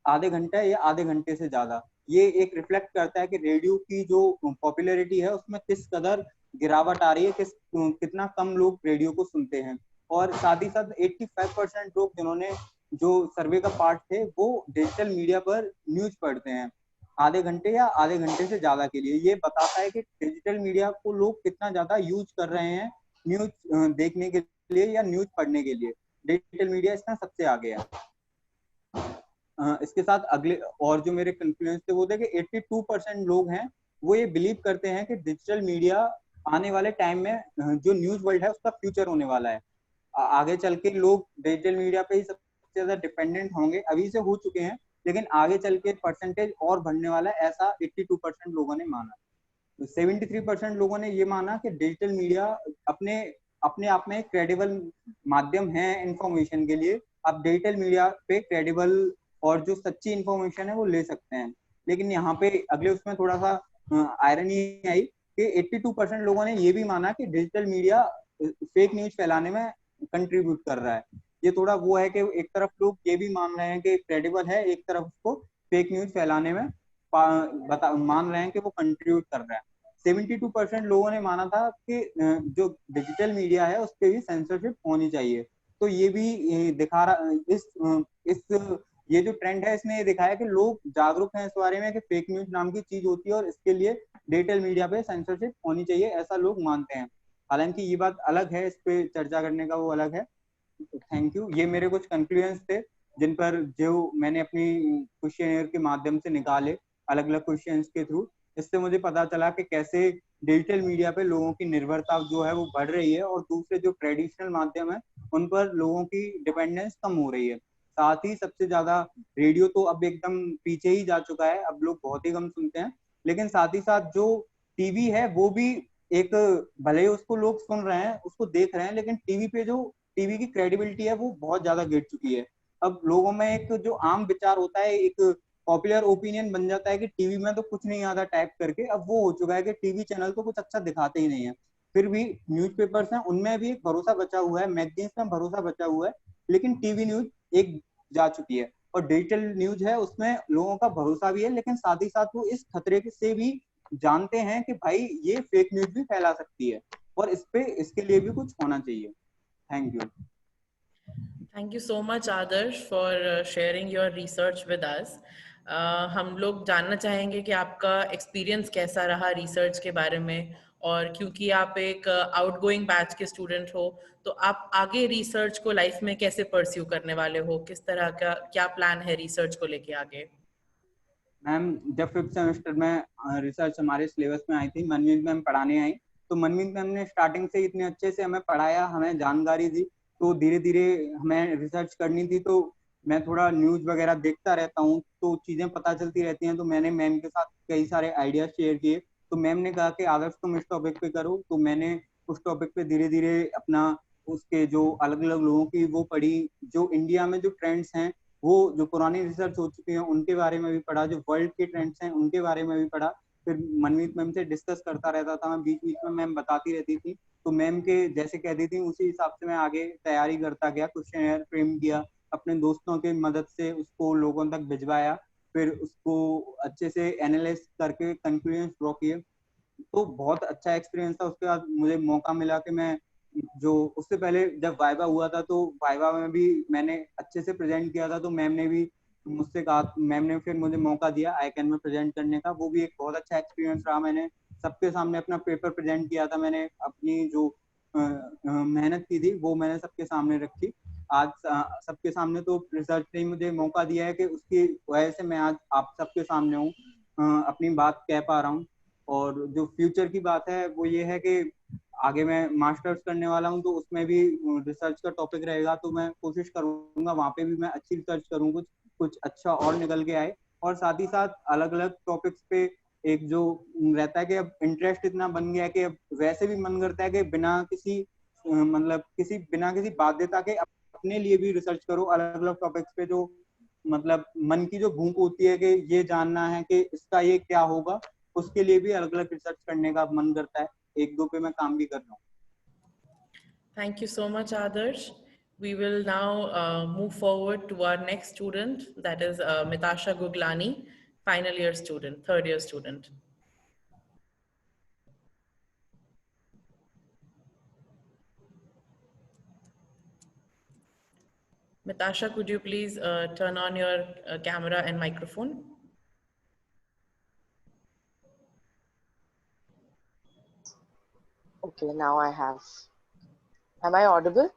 आधे घंटे या आधे घंटे से ज्यादा। ये एक रिफ्लेक्ट करता है कि रेडियो की जो पॉपुलैरिटी है उसमें किस कदर गिरावट आ रही है, कितना कम लोग रेडियो को सुनते हैं। और साथ ही साथ 85% लोग जिन्होंने जो सर्वे का पार्ट थे वो डिजिटल मीडिया पर न्यूज पढ़ते हैं, आधे घंटे या आधे घंटे से ज्यादा के लिए। ये बताता है कि डिजिटल मीडिया को लोग कितना ज्यादा यूज कर रहे हैं न्यूज देखने के लिए या न्यूज पढ़ने के लिए। डिजिटल मीडिया इसमें सबसे आगे है। इसके साथ अगले और जो मेरे कंक्लूजन थे वो थे कि 82% लोग हैं वो ये बिलीव करते हैं कि डिजिटल मीडिया आने वाले टाइम में जो न्यूज वर्ल्ड है उसका फ्यूचर होने वाला है। आगे चल के लोग डिजिटल मीडिया पे ही सबसे ज्यादा डिपेंडेंट होंगे, अभी से हो चुके हैं, लेकिन आगे चल के परसेंटेज और बढ़ने वाला है, ऐसा 82% लोगों ने माना। 73% लोगों ने ये माना कि डिजिटल मीडिया अपने आप में क्रेडिबल माध्यम है इंफॉर्मेशन के लिए। आप डिजिटल मीडिया पे क्रेडिबल और जो सच्ची इंफॉर्मेशन है वो ले सकते हैं। लेकिन यहाँ पे अगले उसमें थोड़ा सा आयरनी आई कि 82% लोगों ने ये भी माना कि डिजिटल मीडिया फेक न्यूज फैलाने में कंट्रीब्यूट कर रहा है। ये थोड़ा वो है कि एक तरफ लोग ये भी मान रहे हैं कि क्रेडिबल है, एक तरफ उसको फेक न्यूज फैलाने में मान रहे हैं कि वो कंट्रीब्यूट कर रहा है। 72% लोगों ने माना था कि जो डिजिटल मीडिया है उस पर भी सेंसरशिप होनी चाहिए। तो ये भी दिखा रहा इस ये जो ट्रेंड है इसने ये दिखाया कि लोग जागरूक हैं इस बारे में कि फेक न्यूज नाम की चीज होती है और इसके लिए डिजिटल मीडिया पे सेंसरशिप होनी चाहिए, ऐसा लोग मानते हैं। हालांकि ये बात अलग है, इस पे चर्चा करने का वो अलग है। Thank you. ये मेरे कुछ कंक्लूजन्स थे जिन पर जो मैंने अपनी क्वेश्चनर के माध्यम से निकाले अलग अलग क्वेश्चंस के थ्रू। इससे मुझे पता चला कि कैसे डिजिटल मीडिया पे लोगों की निर्भरता जो है वो बढ़ रही है और दूसरे जो ट्रेडिशनल माध्यम है उन पर लोगों की डिपेंडेंस कम हो रही है। साथ ही सबसे ज्यादा रेडियो तो अब एकदम पीछे ही जा चुका है, अब लोग बहुत ही कम सुनते हैं। लेकिन साथ ही साथ जो टीवी है वो भी एक, भले उसको लोग सुन रहे हैं, उसको देख रहे हैं, लेकिन टीवी पे जो टीवी की क्रेडिबिलिटी है वो बहुत ज्यादा गिर चुकी है। अब लोगों में एक जो आम विचार होता है, एक पॉपुलर ओपिनियन बन जाता है कि टीवी में तो कुछ नहीं आता टाइप करके, अब वो हो चुका है कि टीवी चैनल तो कुछ अच्छा दिखाते ही नहीं है। फिर भी न्यूज़पेपर्स हैं उनमें भी एक भरोसा बचा हुआ है, मैगजीन्स में भरोसा बचा हुआ है, लेकिन टीवी न्यूज एक जा चुकी है। और डिजिटल न्यूज है उसमें लोगों का भरोसा भी है, लेकिन साथ ही साथ वो इस खतरे से भी जानते हैं कि भाई ये फेक न्यूज भी फैला सकती है और इसके लिए भी कुछ होना चाहिए। Thank you. Thank you so much, Adarsh, for sharing your research with us. हम लोग जानना चाहेंगे कि आपका एक्सपीरियंस कैसा रहा रिसर्च के बारे में, और क्योंकि आप एक आउटगोइंग बैच के स्टूडेंट हो तो आप आगे रिसर्च को लाइफ में कैसे परस्यू करने वाले हो, किस तरह का क्या प्लान है रिसर्च को लेके आगे? मैम जब 5th सेमेस्टर में रिसर्च हमारे सिलेबस में आई थी, मनमीत मैम पढ़ाने आई, तो मनमीत मैम ने स्टार्टिंग से इतने अच्छे से हमें पढ़ाया, हमें जानकारी दी, तो धीरे धीरे हमें रिसर्च करनी थी। तो मैं थोड़ा न्यूज वगैरह देखता रहता हूँ तो चीजें पता चलती रहती हैं, तो मैंने मैम के साथ कई सारे आइडियाज शेयर किए। तो मैम ने कहा कि आदर्श तुम इस टॉपिक पे करो, तो मैंने उस टॉपिक पे धीरे धीरे अपना उसके जो अलग अलग लोगों की वो पढ़ी, जो इंडिया में जो ट्रेंड्स हैं वो जो पुरानी रिसर्च हो चुकी है उनके बारे में भी पढ़ा, जो वर्ल्ड के ट्रेंड्स हैं उनके बारे में भी पढ़ा। फिर मनमीत मैम से डिस्कस करता रहता था मैं, बीच बीच में मैम बताती रहती थी, तो मैम के जैसे कहती थी उसी हिसाब से मैं आगे तैयारी करता गया, क्वेश्चनर फ्रेम किया, अपने दोस्तों की मदद से उसको लोगों तक भिजवाया, फिर उसको अच्छे से एनालाइज करके कंक्लूजन ड्रॉ किए। तो बहुत अच्छा एक्सपीरियंस था। उसके बाद मुझे मौका मिला कि मैं जो उससे पहले जब वाइवा हुआ था तो वाइवा में भी मैंने अच्छे से प्रेजेंट किया था, तो मैम ने भी मुझसे कहा, मैम ने फिर मुझे मौका दिया आई कैन में प्रेजेंट करने का, वो भी एक बहुत अच्छा एक्सपीरियंस रहा। मैंने सबके सामने अपना पेपर प्रेजेंट किया था, मैंने अपनी जो मेहनत की थी वो मैंने सबके सामने रखी। आज सबके सामने तो रिसर्च ने मुझे मौका दिया है कि उसकी वजह से मैं आज आप सबके सामने हूँ, अपनी बात कह पा रहा हूँ। और जो फ्यूचर की बात है वो ये है कि आगे मैं मास्टर्स करने वाला हूँ, तो उसमें भी रिसर्च का टॉपिक रहेगा, तो मैं कोशिश करूंगा वहाँ पे भी मैं अच्छी रिसर्च करूँ, कुछ अच्छा और निकल के आए। और साथ ही साथ अलग अलग टॉपिक्स पे एक जो रहता है कि अब इंटरेस्ट इतना बन गया है कि अब वैसे भी मन करता है कि बिना किसी बाध्यता के अपने लिए भी रिसर्च करो अलग अलग टॉपिक्स पे, जो मतलब मन की जो भूख होती है कि ये जानना है कि इसका ये क्या होगा, उसके लिए भी अलग अलग रिसर्च करने का मन करता है। एक दो पे मैं काम भी कर रहा हूँ। Thank you so much, Adarsh. We will now move forward to our next student, that is Mitasha Guglani, final year student, third year student. Mitasha, could you please turn on your camera and microphone? Okay, now I have. Am I audible?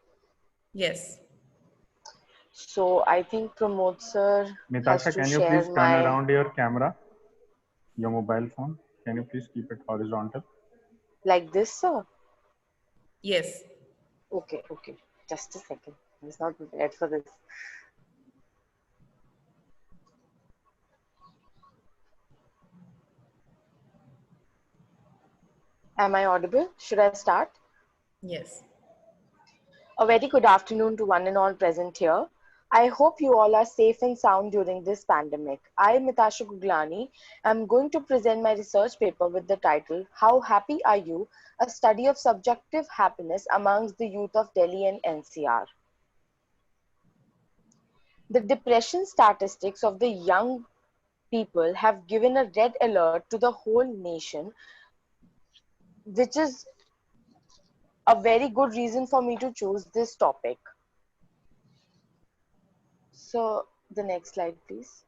Yes. So I think Pramod sir Mitasha, can you please turn around your camera, your mobile phone? Can you please keep it horizontal? Like this, sir? Yes. Okay. Just a second. I was not prepared for this. Am I audible? Should I start? Yes. A very good afternoon to one and all present here. I hope you all are safe and sound during this pandemic. I, Mitasha Guglani, am going to present my research paper with the title, How Happy Are You? A Study of Subjective Happiness Amongst the Youth of Delhi and NCR. The depression statistics of the young people have given a red alert to the whole nation, which is a very good reason for me to choose this topic. So, the next slide, please.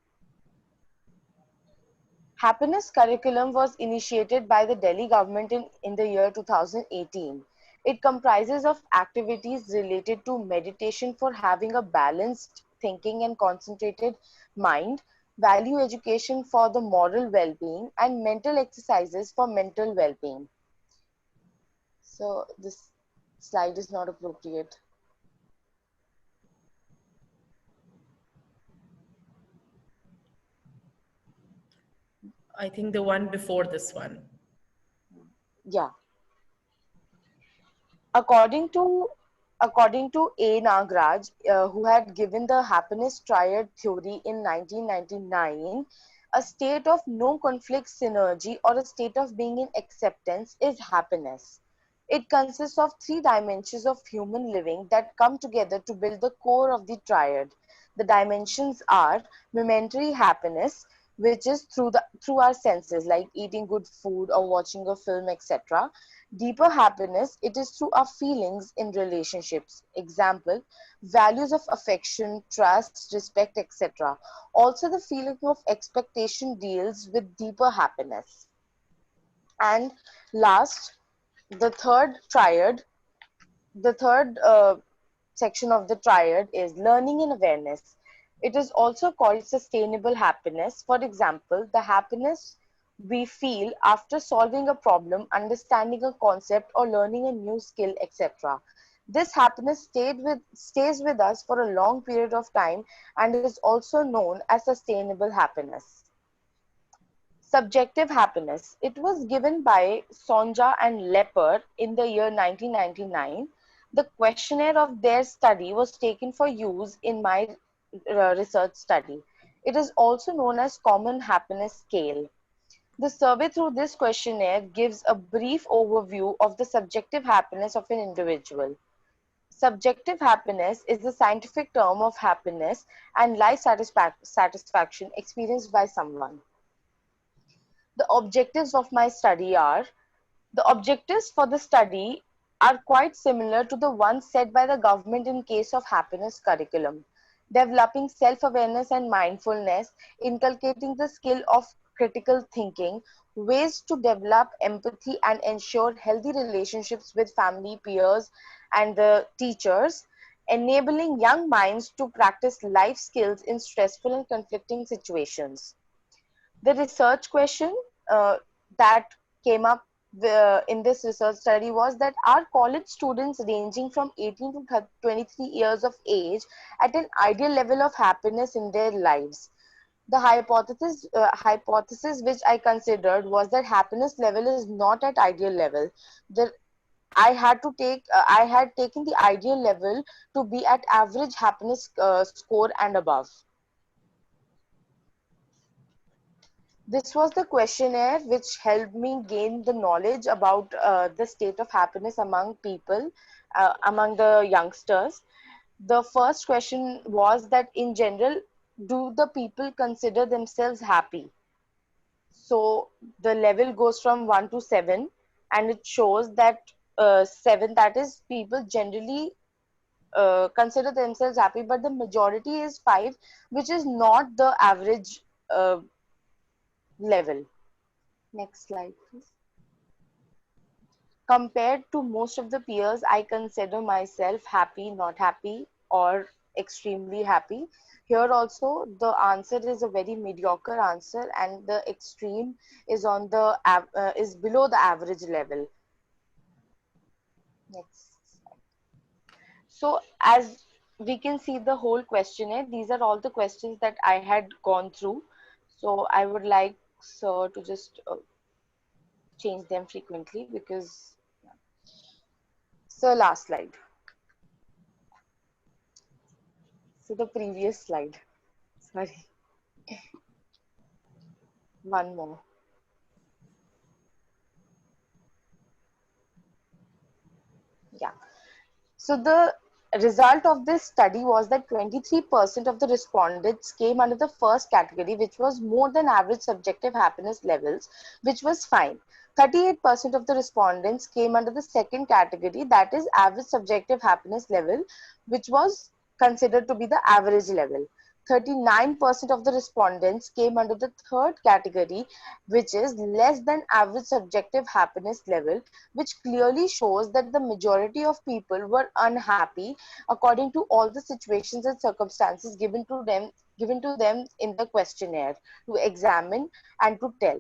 Happiness curriculum was initiated by the Delhi government in the year 2018. It comprises of activities related to meditation for having a balanced thinking and concentrated mind, value education for the moral well-being, and mental exercises for mental well-being. So this slide is not appropriate. I think the one before this one. Yeah. According to A. Nagraj, who had given the happiness triad theory in 1999, a state of no conflict synergy or a state of being in acceptance is happiness. It consists of three dimensions of human living that come together to build the core of the triad. The dimensions are momentary happiness, which is through our senses, like eating good food or watching a film, etc. Deeper happiness, it is through our feelings in relationships. Example, values of affection, trust, respect, etc. Also, the feeling of expectation deals with deeper happiness. And last, the third triad, the third section of the triad is learning and awareness. It is also called sustainable happiness. For example, the happiness we feel after solving a problem, understanding a concept, or learning a new skill, etc. This happiness stays with us for a long period of time and is also known as sustainable happiness. Subjective happiness. It was given by Sonja and Lepper in the year 1999. The questionnaire of their study was taken for use in my research study. It is also known as Common Happiness Scale. The survey through this questionnaire gives a brief overview of the subjective happiness of an individual. Subjective happiness is the scientific term of happiness and life satisfaction experienced by someone. The objectives of my study are, the objectives for the study are quite similar to the ones set by the government in case of happiness curriculum. Developing self-awareness and mindfulness, inculcating the skill of critical thinking, ways to develop empathy and ensure healthy relationships with family, peers, and the teachers, enabling young minds to practice life skills in stressful and conflicting situations. The research question that came up in this research study was that are college students ranging from 18 to 23 years of age at an ideal level of happiness in their lives? The hypothesis which I considered was that happiness level is not at ideal level. I had taken the ideal level to be at average happiness score and above. This was the questionnaire which helped me gain the knowledge about the state of happiness among people, among the youngsters. The first question was that in general, do the people consider themselves happy? So the level goes from 1 to 7, and it shows that 7, that is, people generally consider themselves happy, but the majority is 5, which is not the average level. Next slide, please. Compared to most of the peers, I consider myself happy, not happy, or extremely happy. Here also, the answer is a very mediocre answer, and the extreme is on the is below the average level. Next slide. So, as we can see the whole questionnaire, these are all the questions that I had gone through. So, I would like sir to just change them frequently because. So last slide. So the previous slide. Sorry. One more. Yeah. So the result of this study was that 23% of the respondents came under the first category, which was more than average subjective happiness levels, which was fine. 38% of the respondents came under the second category, that is average subjective happiness level, which was considered to be the average level. 39% of the respondents came under the third category, which is less than average subjective happiness level, which clearly shows that the majority of people were unhappy according to all the situations and circumstances given to them in the questionnaire to examine and to tell.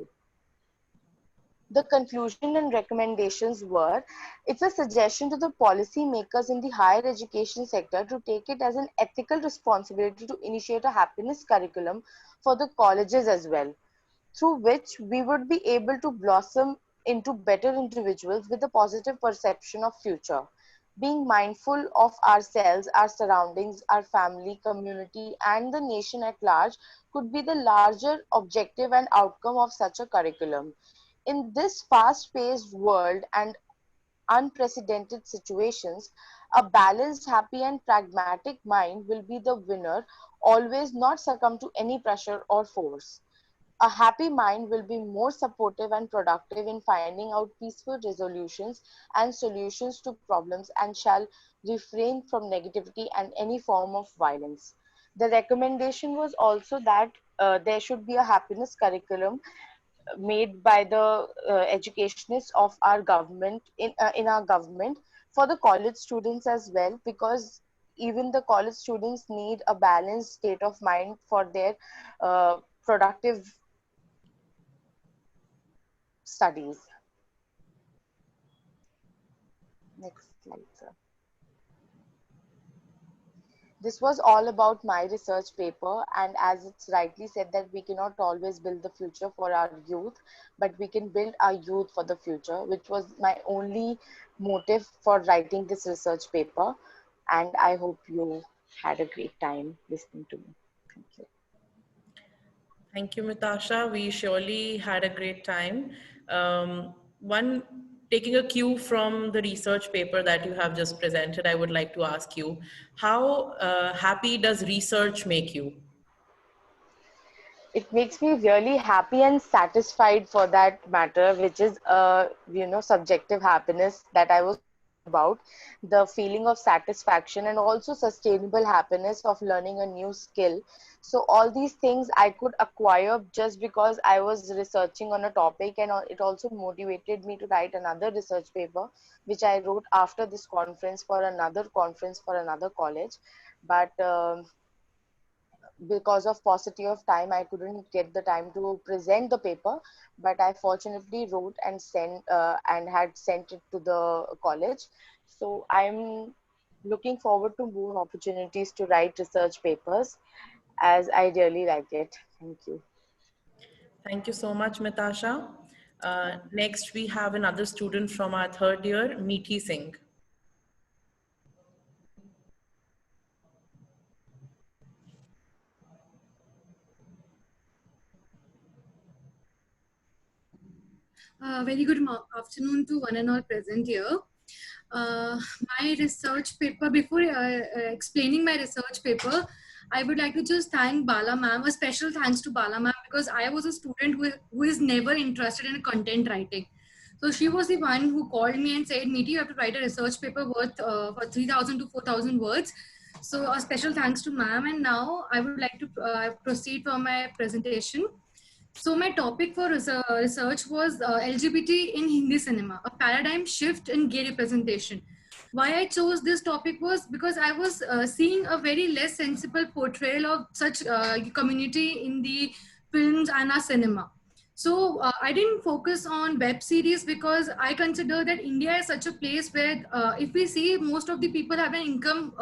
The conclusion and recommendations were, it's a suggestion to the policy makers in the higher education sector to take it as an ethical responsibility to initiate a happiness curriculum for the colleges as well, through which we would be able to blossom into better individuals with a positive perception of future. Being mindful of ourselves, our surroundings, our family, community, and the nation at large could be the larger objective and outcome of such a curriculum. In this fast-paced world and unprecedented situations, a balanced, happy, and pragmatic mind will be the winner, always not succumb to any pressure or force. A happy mind will be more supportive and productive in finding out peaceful resolutions and solutions to problems and shall refrain from negativity and any form of violence. The recommendation was also that there should be a happiness curriculum made by the educationists of our government in our government for the college students as well, because even the college students need a balanced state of mind for their productive studies. Next slide, sir. This was all about my research paper, and as it's rightly said that we cannot always build the future for our youth, but we can build our youth for the future, which was my only motive for writing this research paper. And I hope you had a great time listening to me. Thank you. Thank you, Mitasha. We surely had a great time. Taking a cue from the research paper that you have just presented, I would like to ask you, how happy does research make you? It makes me really happy and satisfied for that matter, which is subjective happiness that I was about, the feeling of satisfaction and also sustainable happiness of learning a new skill. So all these things I could acquire just because I was researching on a topic, and it also motivated me to write another research paper, which I wrote after this conference for another college. But because of paucity of time, I couldn't get the time to present the paper, but I fortunately wrote and had sent it to the college. So I'm looking forward to more opportunities to write research papers, as I really like it. Thank you. Thank you so much, Mitasha. Next, we have another student from our third year, Meethi Singh. Very good afternoon to one and all present here. My research paper, before explaining my research paper, I would like to just thank Bala ma'am, a special thanks to Bala ma'am, because I was a student who is never interested in content writing. So she was the one who called me and said, Meethi, you have to write a research paper worth for 3,000 to 4,000 words. So a special thanks to ma'am. And now I would like to proceed for my presentation. So my topic for research was LGBT in Hindi cinema, a paradigm shift in gay representation. Why I chose this topic was because I was seeing a very less sensible portrayal of such community in the films and our cinema. So I didn't focus on web series because I consider that India is such a place where if we see most of the people have an income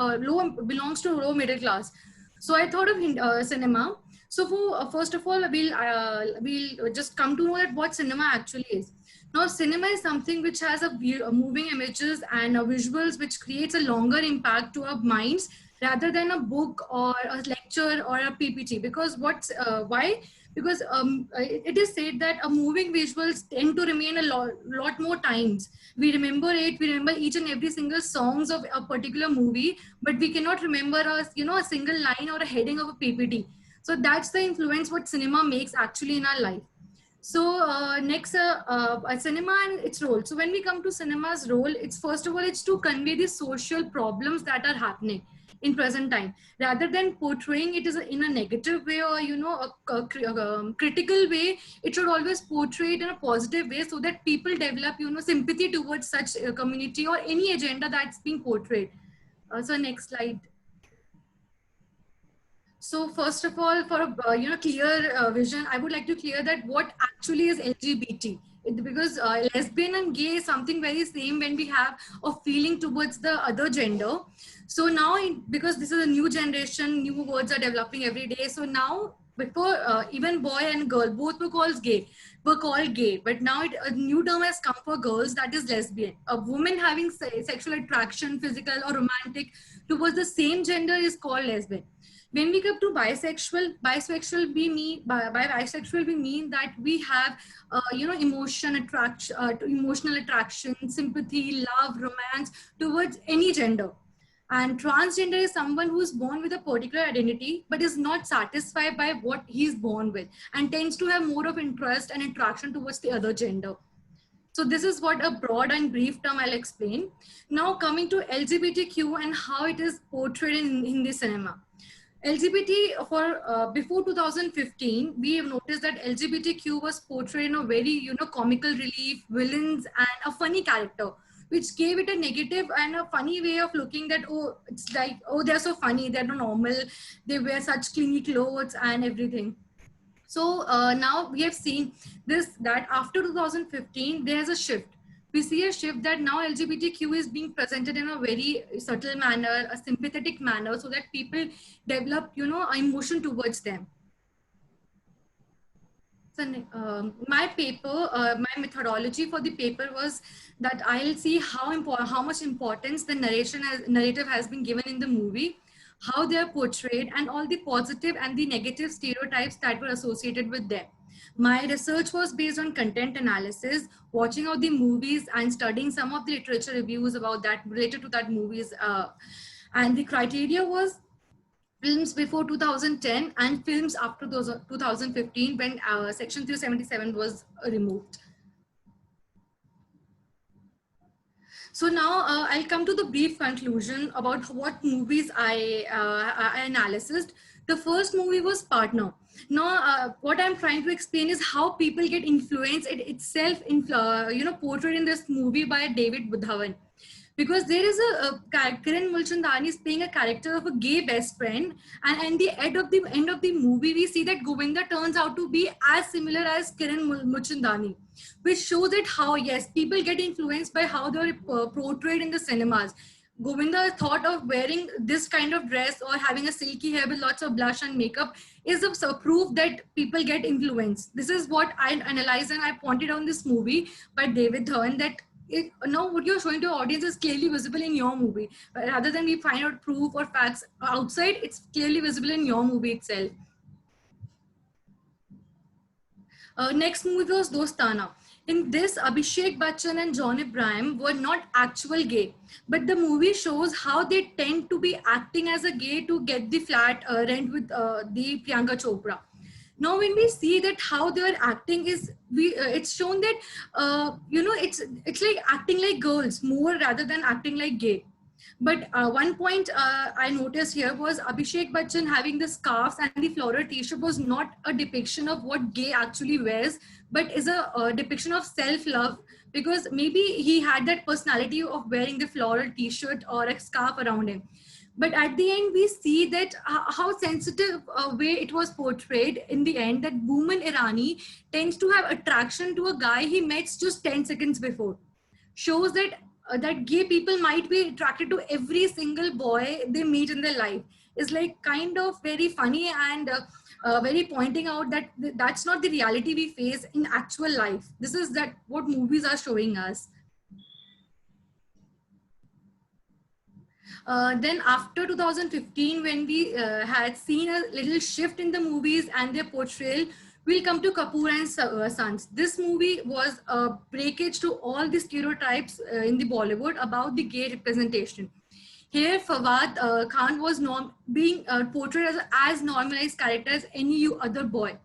belongs to low middle class. So I thought of cinema. So first of all, we'll just come to know that what cinema actually is. Now, cinema is something which has a moving images and visuals, which creates a longer impact to our minds rather than a book or a lecture or a PPT. Because why? Because it is said that a moving visuals tend to remain a lot more times. We remember each and every single songs of a particular movie, but we cannot remember a single line or a heading of a PPT. So that's the influence what cinema makes actually in our life. So next, cinema and its role. So when we come to cinema's role, it's first of all, it's to convey the social problems that are happening in present time, rather than portraying it as in a negative way or a critical way. It should always portray it in a positive way, so that people develop sympathy towards such a community or any agenda that's being portrayed. So next slide. So first of all, for a clear vision, I would like to clear that what actually is LGBT. Because lesbian and gay is something very same when we have a feeling towards the other gender. So now, because this is a new generation, new words are developing every day. So now, before even boy and girl, both were called gay. But now a new term has come for girls, that is lesbian. A woman having sexual attraction, physical or romantic, towards the same gender is called lesbian. When we come to bisexual, we mean that we have, emotional attraction, sympathy, love, romance towards any gender. And transgender is someone who is born with a particular identity, but is not satisfied by what he's born with, and tends to have more of interest and attraction towards the other gender. So this is what a broad and brief term I'll explain. Now coming to LGBTQ and how it is portrayed in Hindi cinema. LGBT before 2015, we have noticed that LGBTQ was portrayed in a very, comical relief, villains, and a funny character, which gave it a negative and a funny way of looking that, oh, it's like, oh, they're so funny, they're not normal, they wear such clingy clothes and everything. So now we have seen that after 2015, there's a shift. We see a shift that now LGBTQ is being presented in a very subtle manner, a sympathetic manner, so that people develop, emotion towards them. So my paper, my methodology for the paper was that I'll see how much importance the narrative has been given in the movie, how they are portrayed, and all the positive and the negative stereotypes that were associated with them. My research was based on content analysis, watching of the movies and studying some of the literature reviews about that related to that movies. And the criteria was films before 2010 and films after 2015 when Section 377 was removed. So now I'll come to the brief conclusion about what movies I analyzed. The first movie was Partner. Now, what I'm trying to explain is how people get influenced itself, portrayed in this movie by David Dhawan. Because there is a Kiran Mulchandani is playing a character of a gay best friend, and at the end of the movie, we see that Govinda turns out to be as similar as Kiran Mulchandani, which shows that how, yes, people get influenced by how they're portrayed in the cinemas. Govinda thought of wearing this kind of dress or having a silky hair with lots of blush and makeup is a proof that people get influenced. This is what I analyzed and I pointed out in this movie by David Dhawan, that now what you're showing to your audience is clearly visible in your movie. But rather than we find out proof or facts outside, it's clearly visible in your movie itself. Next movie was Dostana. In this, Abhishek Bachchan and John Abraham were not actual gay, but the movie shows how they tend to be acting as a gay to get the flat rent with the Priyanka Chopra. Now, when we see that how they are acting it's shown that, it's like acting like girls more rather than acting like gay. But one point I noticed here was Abhishek Bachchan having the scarves and the floral t-shirt was not a depiction of what gay actually wears, but is a depiction of self-love, because maybe he had that personality of wearing the floral t-shirt or a scarf around him. But at the end, we see that how sensitive way it was portrayed in the end, that Booman Irani tends to have attraction to a guy he met just 10 seconds before. Shows that that gay people might be attracted to every single boy they meet in their life. Is like kind of very funny and very pointing out that that's not the reality we face in actual life. This is that what movies are showing us. Then after 2015, when we had seen a little shift in the movies and their portrayal, we'll come to Kapoor and Sons. This movie was a breakage to all the stereotypes in the Bollywood about the gay representation. Here, Fawad Khan was being portrayed as normalized character as any other boy.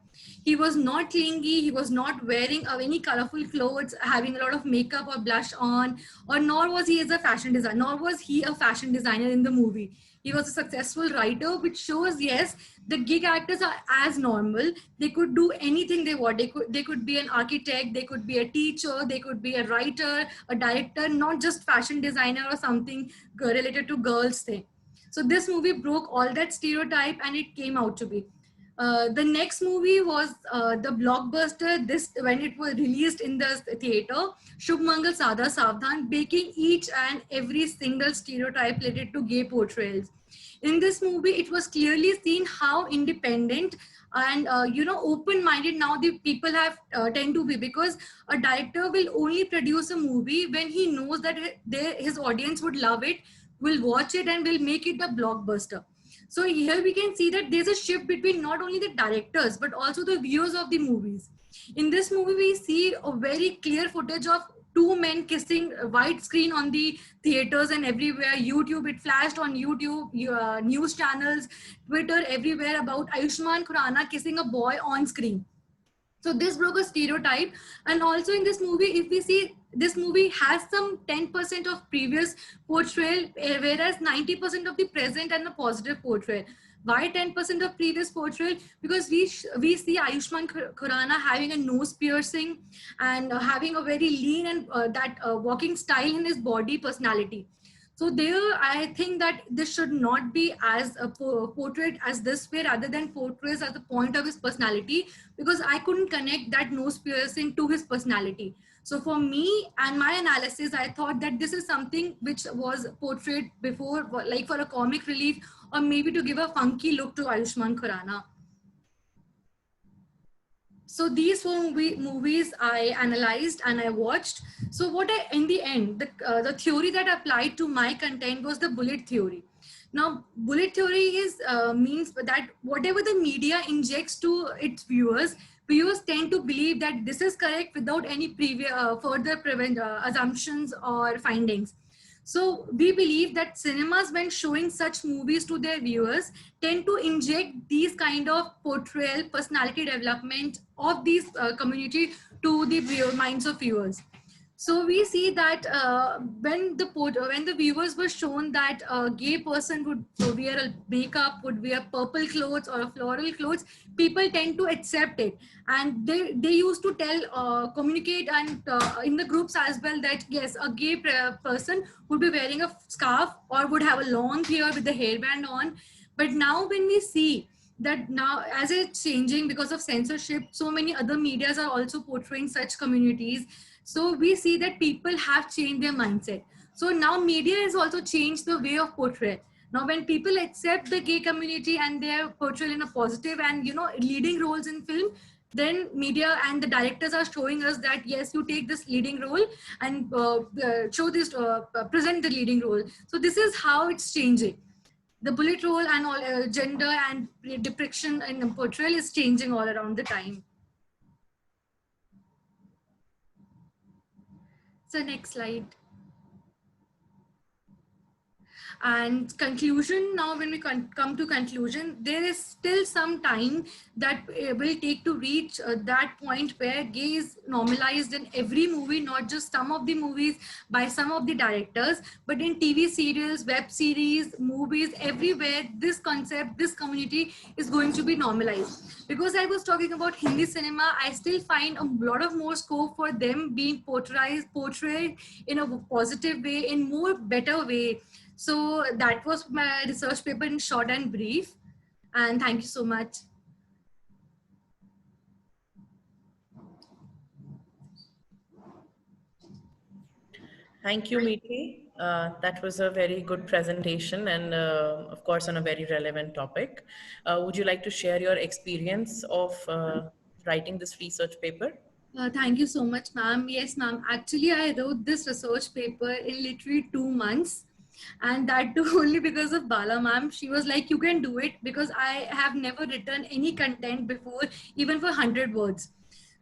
He was not clingy, he was not wearing any colorful clothes, having a lot of makeup or blush on, or nor was he a fashion designer in the movie. He was a successful writer, which shows, yes, the gay characters are as normal. They could do anything they want. They could be an architect, they could be a teacher, they could be a writer, a director, not just fashion designer or something related to girls thing. So this movie broke all that stereotype and it came out to be. The next movie was the blockbuster when it was released in the theater, Shubh Mangal Sada Savdhan, breaking each and every single stereotype related to gay portrayals. In this movie, it was clearly seen how independent and open-minded now the people have tend to be, because a director will only produce a movie when he knows that his audience would love it, will watch it, and will make it a blockbuster. So here we can see that there's a shift between not only the directors, but also the viewers of the movies. In this movie, we see a very clear footage of two men kissing widescreen on the theaters and everywhere. YouTube, it flashed on YouTube, news channels, Twitter, everywhere about Ayushmann Khurrana kissing a boy on screen. So this broke a stereotype. And also in this movie, if we see, this movie has some 10% of previous portrayal, whereas 90% of the present and the positive portrayal. Why 10% of previous portrayal? Because we see Ayushmann Khurrana having a nose piercing and having a very lean and walking style in his body personality. So there, I think that this should not be as portrayed as this way, rather than portrayed as the point of his personality, because I couldn't connect that nose piercing to his personality. So for me and my analysis, I thought that this is something which was portrayed before, like for a comic relief, or maybe to give a funky look to Ayushmann Khurrana. So these four movies I analyzed and I watched. So in the end, the theory that applied to my content was the bullet theory. Now, bullet theory means that whatever the media injects to its viewers tend to believe that this is correct without any further assumptions or findings. So we believe that cinemas, when showing such movies to their viewers, tend to inject these kind of portrayal, personality development of these community to the minds of viewers. So we see that when the viewers were shown that a gay person would wear a makeup, would wear purple clothes or a floral clothes, people tend to accept it. And they used to communicate and in the groups as well that yes, a gay person would be wearing a scarf or would have a long hair with the hairband on. But now when we see that now as it's changing because of censorship, so many other medias are also portraying such communities. So we see that people have changed their mindset. So now media has also changed the way of portrayal. Now when people accept the gay community and their portrayal in a positive and leading roles in film, then media and the directors are showing us that yes, you take this leading role and present the leading role. So this is how it's changing. The bullet role and all gender and depiction and portrayal is changing all around the time. So next slide. And conclusion, now when we come to conclusion, there is still some time that will take to reach that point where gay is normalized in every movie, not just some of the movies by some of the directors, but in TV serials, web series, movies, everywhere this concept, this community is going to be normalized. Because I was talking about Hindi cinema, I still find a lot of more scope for them being portrayed in a positive way, in more better way. So that was my research paper in short and brief. And thank you so much. Thank you, Meeti. That was a very good presentation and of course on a very relevant topic. Would you like to share your experience of writing this research paper? Thank you so much, ma'am. Yes, ma'am. Actually, I wrote this research paper in literally 2 months. And that too only because of Bala ma'am. She was like, you can do it, because I have never written any content before, even for 100 words.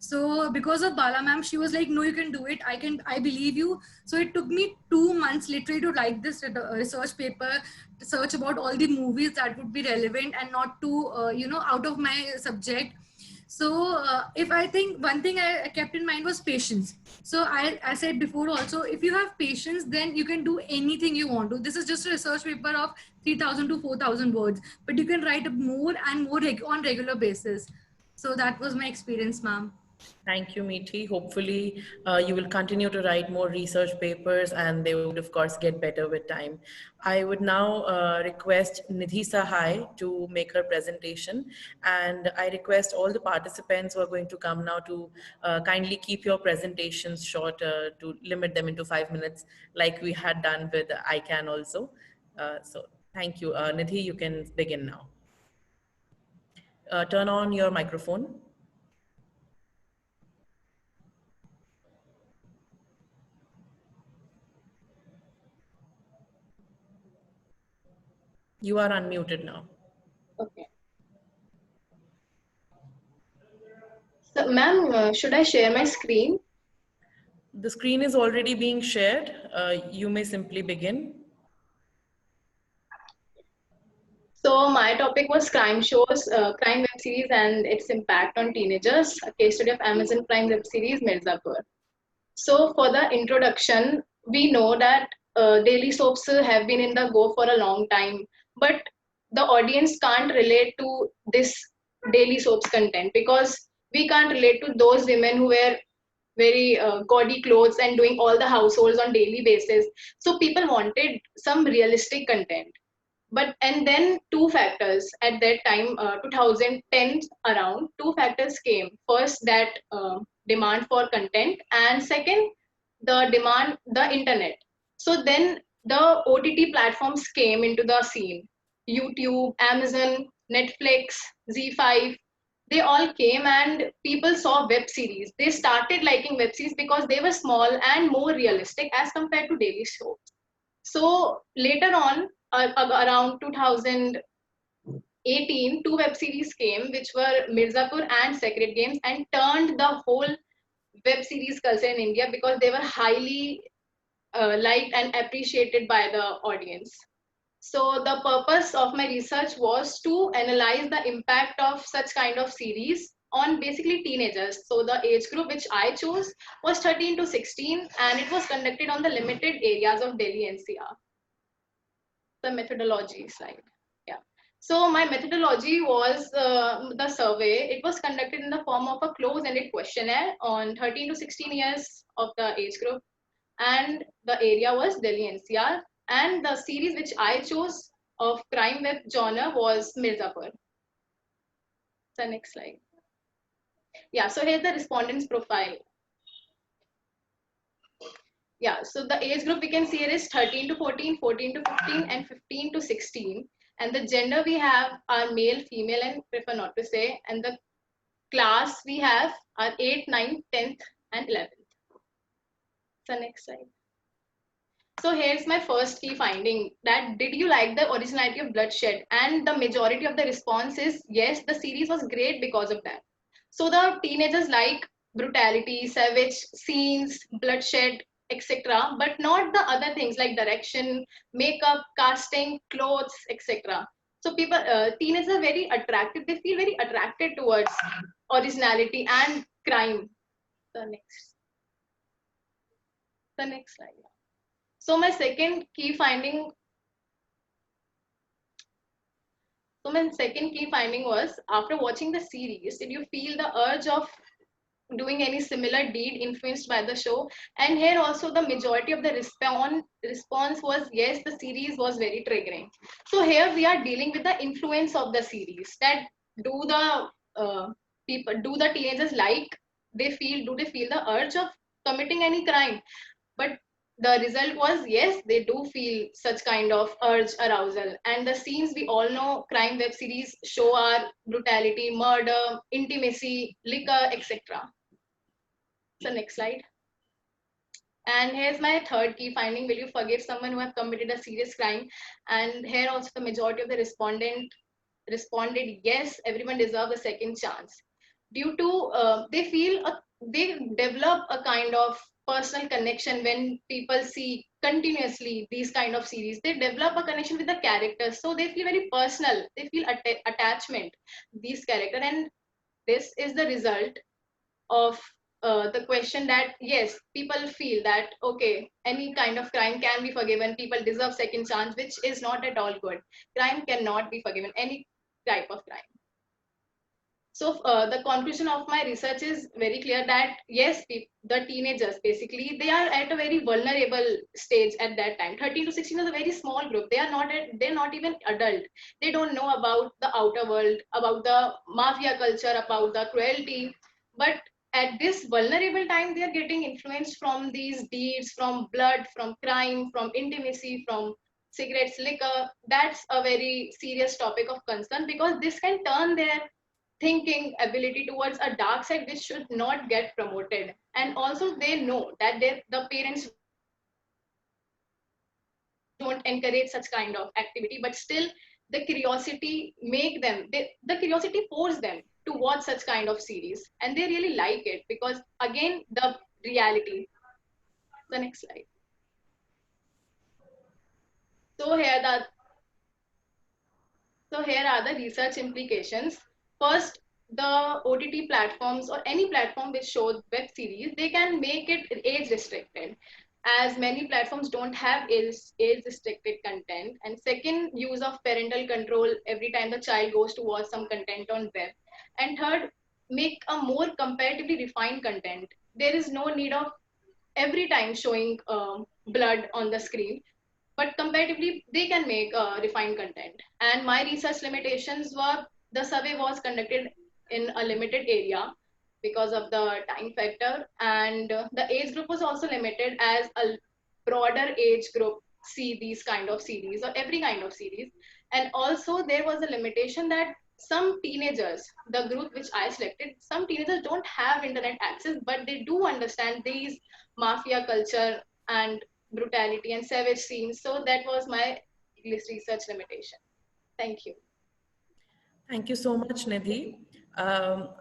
So because of Bala ma'am, she was like, no, you can do it. I believe you. So it took me 2 months literally to write this research paper, to search about all the movies that would be relevant and not too, out of my subject. So if I think one thing I kept in mind was patience. So I said before also, if you have patience, then you can do anything you want to. This is just a research paper of 3,000 to 4,000 words, but you can write more and more on regular basis. So that was my experience, ma'am. Thank you, Meethi. Hopefully, you will continue to write more research papers, and they would, of course, get better with time. I would now request Nidhi Sahai to make her presentation, and I request all the participants who are going to come now to kindly keep your presentations short, to limit them into 5 minutes, like we had done with ICANN also. So thank you. Nidhi, you can begin now. Turn on your microphone. You are unmuted now. Okay. So, ma'am, should I share my screen? The screen is already being shared. You may simply begin. So my topic was crime shows, crime web series and its impact on teenagers, a case study of Amazon Prime web series Mirzapur. So for the introduction, we know that daily soaps have been in the go for a long time, but the audience can't relate to this daily soaps content because we can't relate to those women who wear very gaudy clothes and doing all the households on daily basis. So people wanted some realistic content. And then two factors at that time, 2010 around, two factors came. First, that demand for content, and second, the internet. So then the OTT platforms came into the scene. YouTube, Amazon, Netflix, Z5, they all came and people saw web series. They started liking web series because they were small and more realistic as compared to daily shows. So later on, around 2018, two web series came, which were Mirzapur and Sacred Games, and turned the whole web series culture in India because they were highly liked and appreciated by the audience. So the purpose of my research was to analyze the impact of such kind of series on basically teenagers. So the age group which I chose was 13 to 16, and it was conducted on the limited areas of Delhi NCR. The methodology slide. Yeah. So my methodology was the survey. It was conducted in the form of a close-ended questionnaire on 13 to 16 years of the age group, and the area was Delhi NCR. And the series which I chose of crime web genre was Mirzapur. The next slide. Yeah, so here's the respondents profile. Yeah, so the age group we can see here is 13 to 14, 14 to 15, and 15 to 16. And the gender we have are male, female, and prefer not to say. And the class we have are 8th, 9th, 10th, and 11th. So next slide. So here's my first key finding, that did you like the originality of Bloodshed? And the majority of the response is yes, the series was great because of that. So the teenagers like brutality, savage scenes, bloodshed, etc., but not the other things like direction, makeup, casting, clothes, etc. So people, teenagers are very attractive. They feel very attracted towards originality and crime. The next slide. So my second key finding was, after watching the series, did you feel the urge of doing any similar deed influenced by the show? And here also the majority of the response was yes, the series was very triggering. So here we are dealing with the influence of the series, that do the teenagers like, do they feel the urge of committing any crime? But the result was yes, they do feel such kind of urge, arousal. And the scenes we all know crime web series show are brutality, murder, intimacy, liquor, etc. So next slide. And here's my third key finding: will you forgive someone who have committed a serious crime? And here also the majority of the respondent responded yes, everyone deserves a second chance. Due to they develop a kind of personal connection when people see continuously these kind of series. They develop a connection with the characters, so they feel very personal. They feel attachment these characters, and this is the result of the question that yes, people feel that okay, any kind of crime can be forgiven, people deserve second chance, which is not at all good. Crime cannot be forgiven, any type of crime. So the conclusion of my research is very clear that yes, the teenagers basically, they are at a very vulnerable stage at that time. 13 to 16 is a very small group. They're not even adult. They don't know about the outer world, about the mafia culture, about the cruelty. But at this vulnerable time, they are getting influenced from these deeds, from blood, from crime, from intimacy, from cigarettes, liquor. That's a very serious topic of concern, because this can turn their thinking ability towards a dark side, which should not get promoted. And also they know that the parents don't encourage such kind of activity, but still the curiosity the curiosity force them to watch such kind of series, and they really like it because again the reality. The next slide. So here are the research implications. First, the OTT platforms or any platform which shows web series, they can make it age restricted, as many platforms don't have age restricted content. And second, use of parental control every time the child goes to watch some content on web. And third, make a more comparatively refined content. There is no need of every time showing blood on the screen, but comparatively they can make refined content. And my research limitations were, the survey was conducted in a limited area because of the time factor, and the age group was also limited, as a broader age group see these kind of series or every kind of series. And also there was a limitation that some teenagers, the group which I selected, some teenagers don't have internet access, but they do understand these mafia culture and brutality and savage scenes. So that was my research limitation. Thank you. Thank you so much, Nidhi.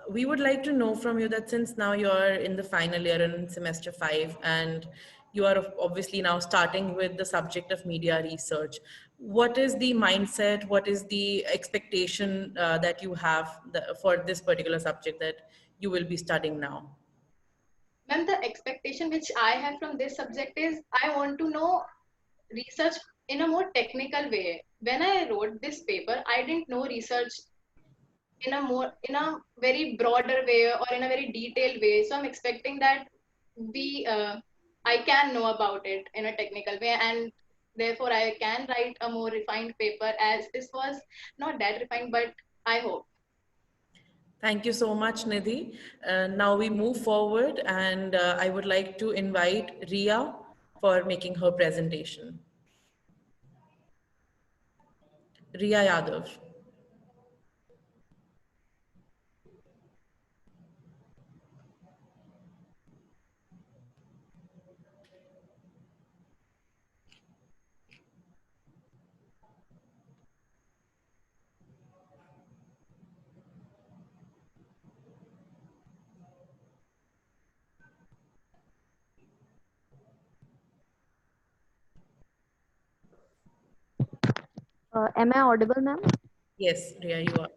We would like to know from you that since now you are in the final year in semester 5, and you are obviously now starting with the subject of media research, what is the mindset, what is the expectation that you have for this particular subject that you will be studying now? Ma'am, the expectation which I have from this subject is I want to know research in a more technical way. When I wrote this paper, I didn't know research in a very broader way or in a very detailed way. So I'm expecting that I can know about it in a technical way, and therefore I can write a more refined paper, as this was not that refined, but I hope. Thank you so much, Nidhi. Now we move forward, and I would like to invite Ria for making her presentation. Ria Yadav. Am I audible, ma'am? Yes, Ria, you are.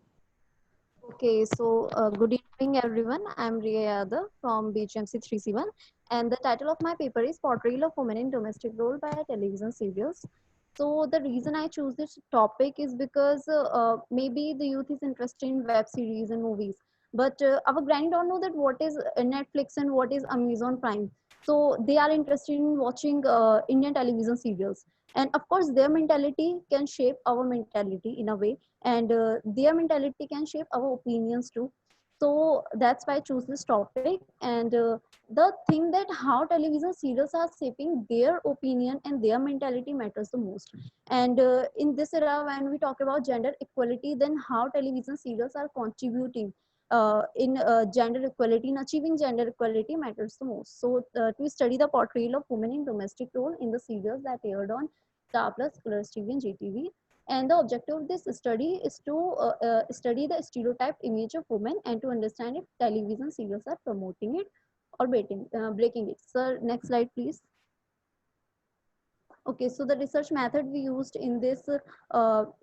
Okay, so good evening, everyone. I'm Ria Yadav from BGMC 3C1, and the title of my paper is Portrayal of Women in Domestic Role by Television Serials. So the reason I choose this topic is because maybe the youth is interested in web series and movies, but our granny don't know that what is Netflix and what is Amazon Prime. So they are interested in watching Indian television serials, and of course their mentality can shape our mentality in a way, and their mentality can shape our opinions too. So that's why I choose this topic. And the thing that how television serials are shaping their opinion and their mentality matters the most. And in this era, when we talk about gender equality, then how television serials are contributing in gender equality, in achieving gender equality matters the most. So to study the portrayal of women in domestic role in the serials that aired on Star Plus, Colors TV and GTV. And the objective of this study is to study the stereotyped image of women and to understand if television serials are promoting it or breaking it. Sir, next slide, please. Okay, so the research method we used in this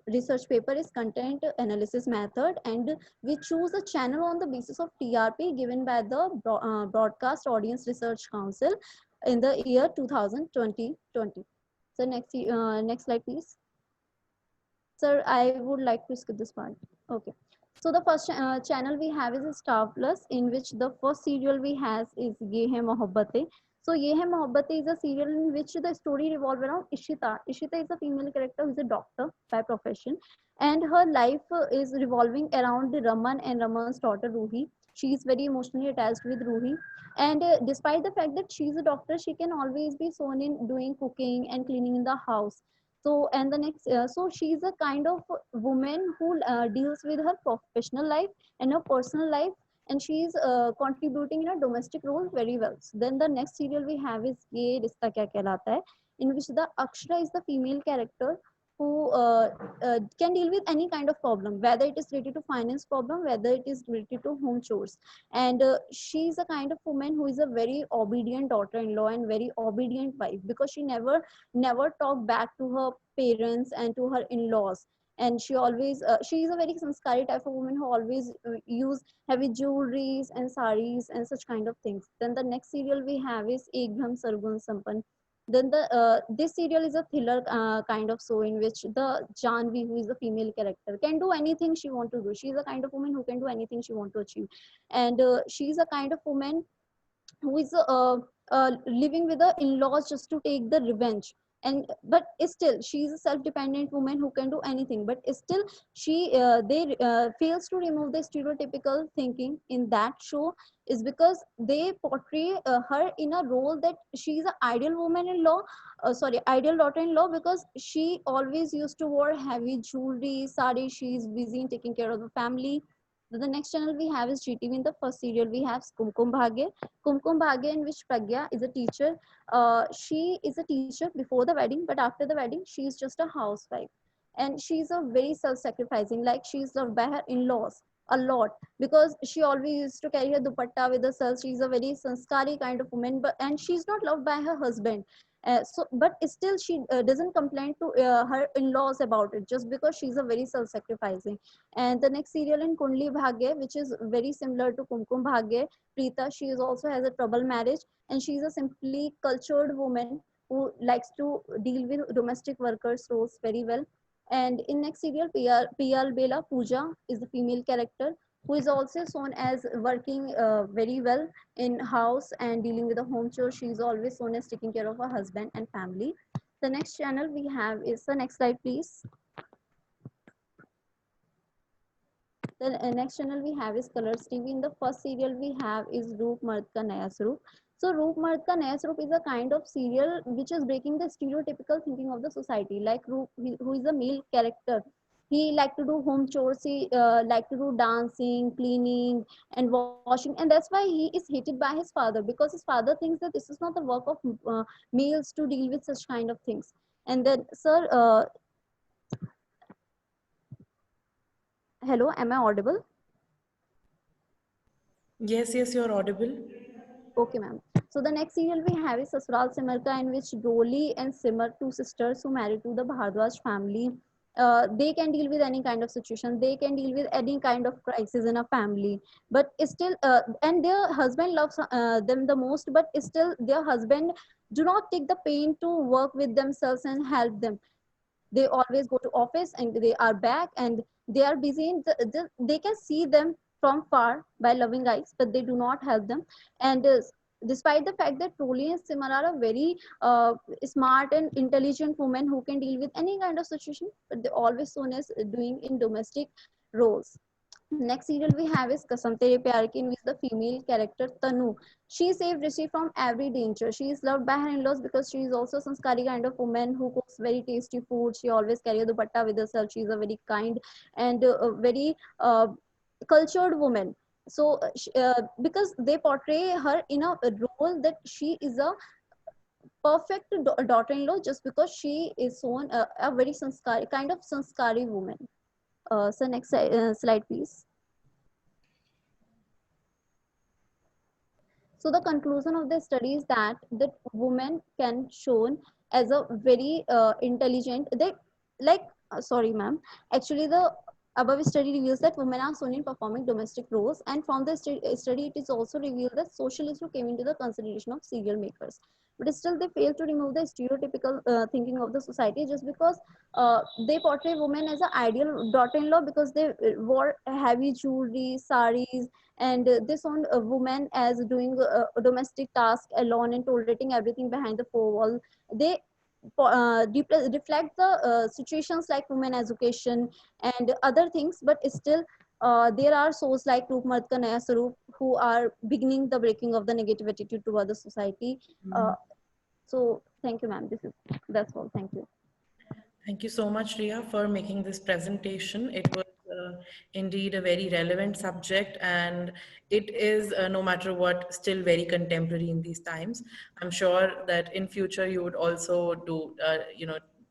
research paper is content analysis method, and we choose a channel on the basis of TRP given by the Broadcast Audience Research Council in the year 2020. So next slide, please. Sir, I would like to skip this part. Okay. So the first channel we have is Star Plus, in which the first serial we have is Ye Hai Mohabbatein. So Ye Hai Mohabbatein is a serial in which the story revolves around Ishita. Ishita is a female character who is a doctor by profession, and her life is revolving around Raman and Raman's daughter Ruhi. She is very emotionally attached with Ruhi, and despite the fact that she is a doctor, she can always be shown in doing cooking and cleaning in the house. So and the next so she is a kind of woman who deals with her professional life and her personal life, and she is contributing in a domestic role very well. So then the next serial we have is Ye Rishta Kya Kehlata Hai, in which the Akshara is the female character who can deal with any kind of problem, whether it is related to finance problem, whether it is related to home chores. And she is a kind of woman who is a very obedient daughter-in-law and very obedient wife, because she never talk back to her parents and to her in-laws. And she always she is a very sanskari type of woman who always use heavy jewelries and saris and such kind of things. Then the next serial we have is Ekdham Sargun Sampan. Then the this serial is a thriller kind of show, in which the Janvi, who is the female character, can do anything she want to do. She is a kind of woman who can do anything she want to achieve, and she is a kind of woman who is living with the in-laws just to take the revenge. And but still she is a self-dependent woman who can do anything, but still she they fails to remove the stereotypical thinking in that show, is because they portray her in a role that she is an ideal woman-in-law, ideal daughter-in-law, because she always used to wear heavy jewelry, sari. She is busy in taking care of the family. The next channel we have is GTV. In the first serial we have Kumkum Bhagya. Kumkum Bhagya, in which Pragya is a teacher. She is a teacher before the wedding, but after the wedding she is just a housewife, and she is a very self-sacrificing, like she is loved by her in-laws a lot, because she always used to carry her dupatta with herself. She is a very sanskari kind of woman, and she is not loved by her husband. But still she doesn't complain to her in-laws about it, just because she's a very self-sacrificing. And the next serial in Kundli Bhagya, which is very similar to Kumkum Bhagya, Preeta, she is also has a trouble marriage, and she is a simply cultured woman who likes to deal with domestic workers roles very well. And in next serial, Piyal Bela, Pooja is the female character, who is also shown as working very well in house and dealing with the home chores. She is always shown as taking care of her husband and family. The next channel we have is the next slide, please. The next channel we have is Colors TV. In the first serial we have is Roop Mard Ka Naya Swaroop. So Roop Mard Ka Naya Swaroop is a kind of serial which is breaking the stereotypical thinking of the society. Like Roop, who is a male character, he like to do home chores, he like to do dancing, cleaning and washing, and that's why he is hated by his father, because his father thinks that this is not the work of males to deal with such kind of things. And then sir, hello, am I audible? Yes, you're audible. Okay, ma'am. So the next serial we have is Sasural Simar Ka, in which Dolly and Simar, two sisters who married to the Bhardwaj family, they can deal with any kind of situation. They can deal with any kind of crisis in a family, but still, and their husband loves them the most, but still their husband do not take the pain to work with themselves and help them. They always go to office and they are back and they are busy in they can see them from far by loving eyes, but they do not help them. And despite the fact that Troli and Simar are a very smart and intelligent women who can deal with any kind of situation, but they always shown as doing in domestic roles. Next serial we have is Kasam Tere Pyar Ki, in which the female character Tanu, she saved Rishi from every danger. She is loved by her in-laws because she is also a sanskari kind of woman who cooks very tasty food. She always carries the dupatta with herself. She is a very kind and very cultured woman. because they portray her in a role that she is a perfect daughter-in-law just because she is shown a very sanskari, kind of sanskari woman. So next slide, please. So the conclusion of the study is that women can shown as a very intelligent. They like sorry, ma'am. Actually, the above study reveals that women are shown in performing domestic roles, and from the study, it is also revealed that social issue came into the consideration of serial makers. But still, they fail to remove the stereotypical thinking of the society just because they portray women as an ideal daughter-in-law because they wore heavy jewelry, saris, and they saw a woman as doing a domestic task alone and tolerating everything behind the four wall. They reflect the situations like women education and other things, but still there are souls like Roop Mard Ka Naya Swaroop who are beginning the breaking of the negative attitude toward the society. So thank you, ma'am. That's all. Thank you. Thank you so much, Ria, for making this presentation. It was indeed a very relevant subject, and it is, no matter what, still very contemporary in these times. I'm sure that in future you would also do,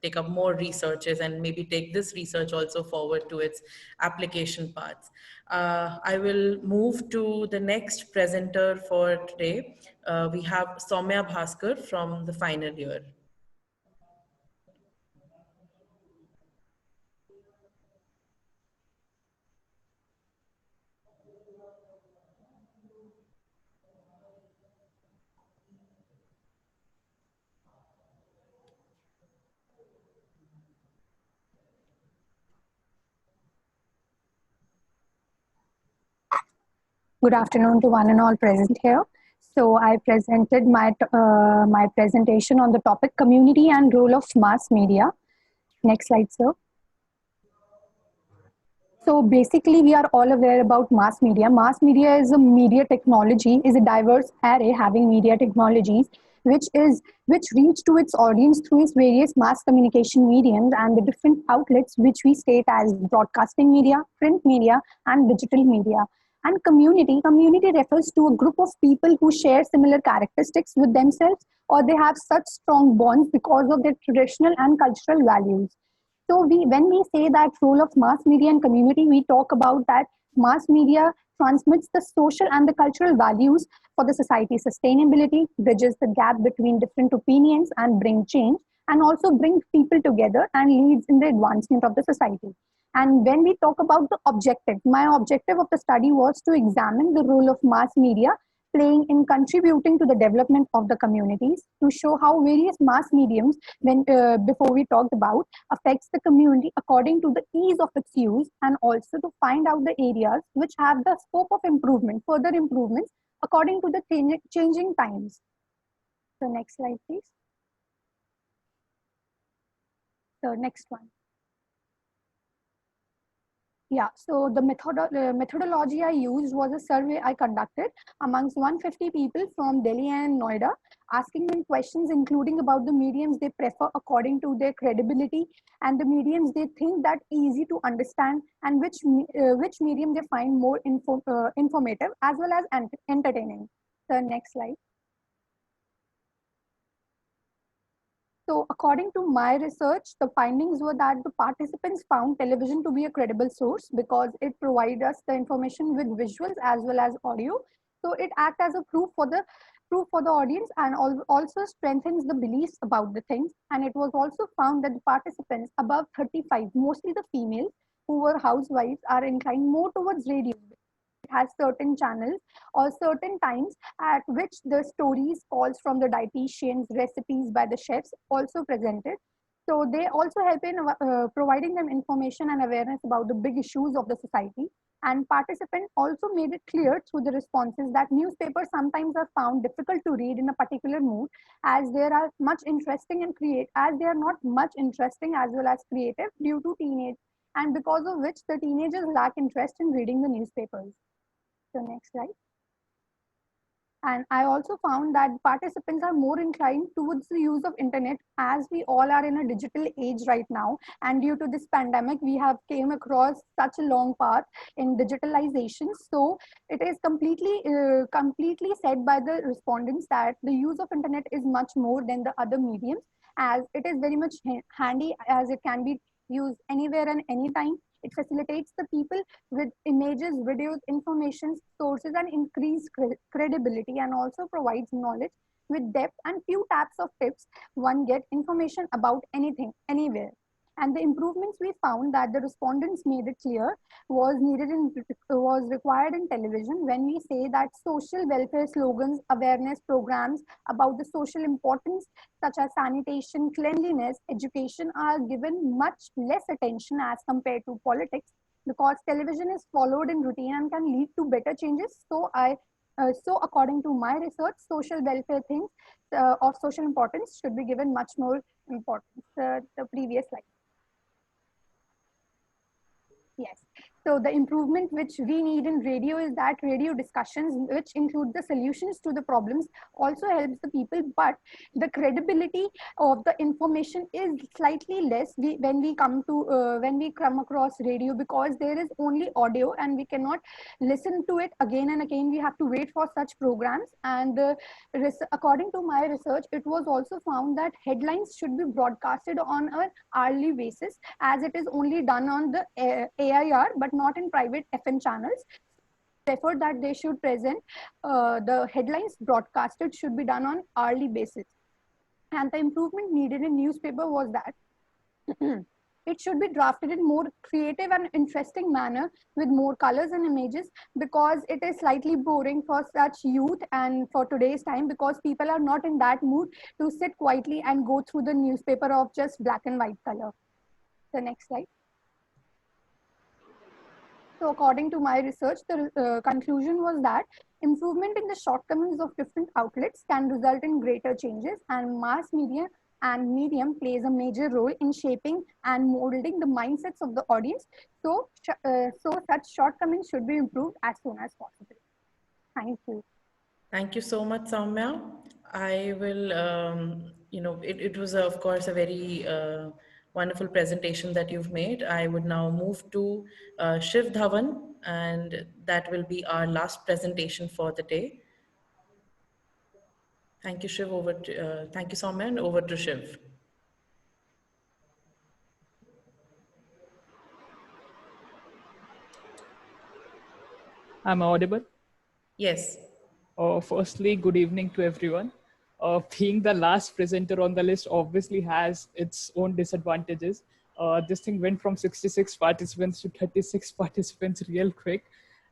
take up more researches and maybe take this research also forward to its application parts. I will move to the next presenter for today. We have Soumya Bhaskar from the final year. Good afternoon to one and all present here. So I presented my presentation on the topic community and role of mass media. Next slide, sir. So basically, we are all aware about mass media. Mass media is a media technology, is a diverse array having media technologies, which reach to its audience through its various mass communication mediums and the different outlets which we state as broadcasting media, print media, and digital media. And community refers to a group of people who share similar characteristics with themselves, or they have such strong bonds because of their traditional and cultural values. So when we say that role of mass media and community, we talk about that mass media transmits the social and the cultural values for the society sustainability, bridges the gap between different opinions and bring change, and also brings people together and leads in the advancement of the society. And when we talk about the objective, my objective of the study was to examine the role of mass media playing in contributing to the development of the communities, to show how various mass mediums, before we talked about, affects the community according to the ease of its use, and also to find out the areas which have the scope of improvement, further improvements according to the changing times. So next slide, please. The next one. Yeah, so the methodology I used was a survey I conducted amongst 150 people from Delhi and Noida, asking them questions including about the mediums they prefer according to their credibility and the mediums they think that easy to understand, and which medium they find more informative as well as entertaining. The next slide. So according to my research, the findings were that the participants found television to be a credible source because it provides us the information with visuals as well as audio. So it acts as a proof for the audience and also strengthens the beliefs about the things. And it was also found that the participants above 35, mostly the females who were housewives, are inclined more towards radio. Has certain channels or certain times at which the stories, calls from the dietitians, recipes by the chefs also presented. So they also help in providing them information and awareness about the big issues of the society. And participants also made it clear through the responses that newspapers sometimes are found difficult to read in a particular mood, as they are much interesting and as they are not much interesting as well as creative due to teenage, and because of which the teenagers lack interest in reading the newspapers. So next slide. And I also found that participants are more inclined towards the use of internet, as we all are in a digital age right now. And due to this pandemic, we have came across such a long path in digitalization. So it is completely said by the respondents that the use of internet is much more than the other mediums, as it is very much handy, as it can be used anywhere and anytime. It facilitates the people with images, videos, information sources, and increased credibility, and also provides knowledge with depth and few taps of tips. One get information about anything, anywhere. And the improvements we found that the respondents made it clear was required in television, when we say that social welfare slogans, awareness programs about the social importance such as sanitation, cleanliness, education are given much less attention as compared to politics, because television is followed in routine and can lead to better changes. So according to my research, social welfare things of social importance should be given much more importance. The previous slide. Yes. So the improvement which we need in radio is that radio discussions, which include the solutions to the problems, also helps the people, but the credibility of the information is slightly less when we come across radio, because there is only audio and we cannot listen to it again and again. We have to wait for such programs. And according to my research, it was also found that headlines should be broadcasted on an hourly basis, as it is only done on the AIR, but not in private FM channels. Therefore, that they should present the headlines broadcasted should be done on hourly basis. And the improvement needed in newspaper was that it should be drafted in more creative and interesting manner with more colors and images, because it is slightly boring for such youth and for today's time, because people are not in that mood to sit quietly and go through the newspaper of just black and white color. The next slide. So according to my research, the conclusion was that improvement in the shortcomings of different outlets can result in greater changes, and mass media and medium plays a major role in shaping and molding the mindsets of the audience. So such shortcomings should be improved as soon as possible. Thank you. Thank you so much, Soumya. I will, it was, of course, a very wonderful presentation that you've made. I would now move to Shiv Dhawan, and that will be our last presentation for the day. Thank you, Shiv. Thank you, Soumya, and over to Shiv. I'm audible? Yes. Firstly, good evening to everyone. Being the last presenter on the list obviously has its own disadvantages. This thing went from 66 participants to 36 participants real quick.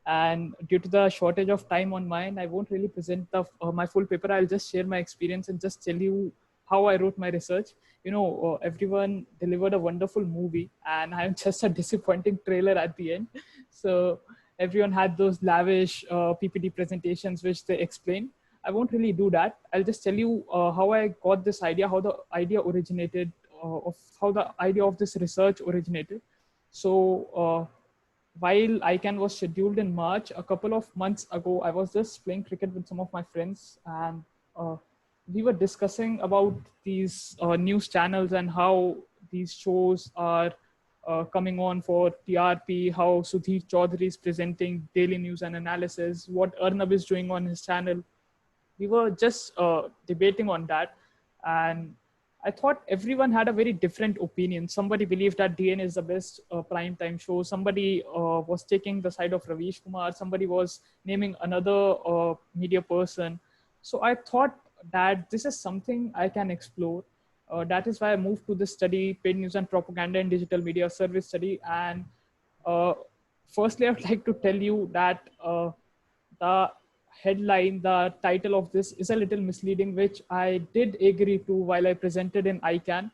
And due to the shortage of time on mine, I won't really present my full paper. I'll just share my experience and just tell you how I wrote my research. Everyone delivered a wonderful movie, and I'm just a disappointing trailer at the end. So everyone had those lavish PPT presentations which they explain. I won't really do that. I'll just tell you how I got this idea, how the idea originated, how the idea of this research originated. So while ICANN was scheduled in March, a couple of months ago, I was just playing cricket with some of my friends, and we were discussing about these news channels and how these shows are coming on for TRP, how Sudhir Chaudhary is presenting daily news and analysis, what Arnab is doing on his channel. We were just debating on that, and I thought everyone had a very different opinion. Somebody believed that DN is the best primetime show. Somebody was taking the side of Ravish Kumar. Somebody was naming another media person. So I thought that this is something I can explore. That is why I moved to this study, Paid News and Propaganda in Digital Media Service study. And firstly, I would like to tell you that the headline, the title of this is a little misleading, which I did agree to while I presented in ICANN.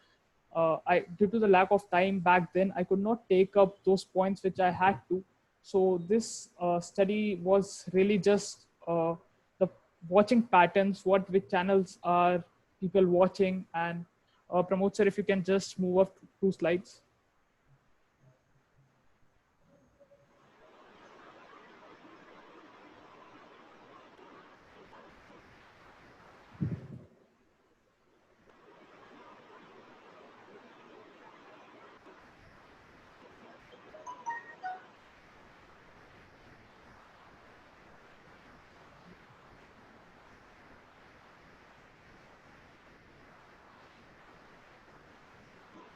Due to the lack of time back then, I could not take up those points which I had to. So this study was really just the watching patterns, which channels are people watching. And Pramod sir, if you can just move up 2 slides.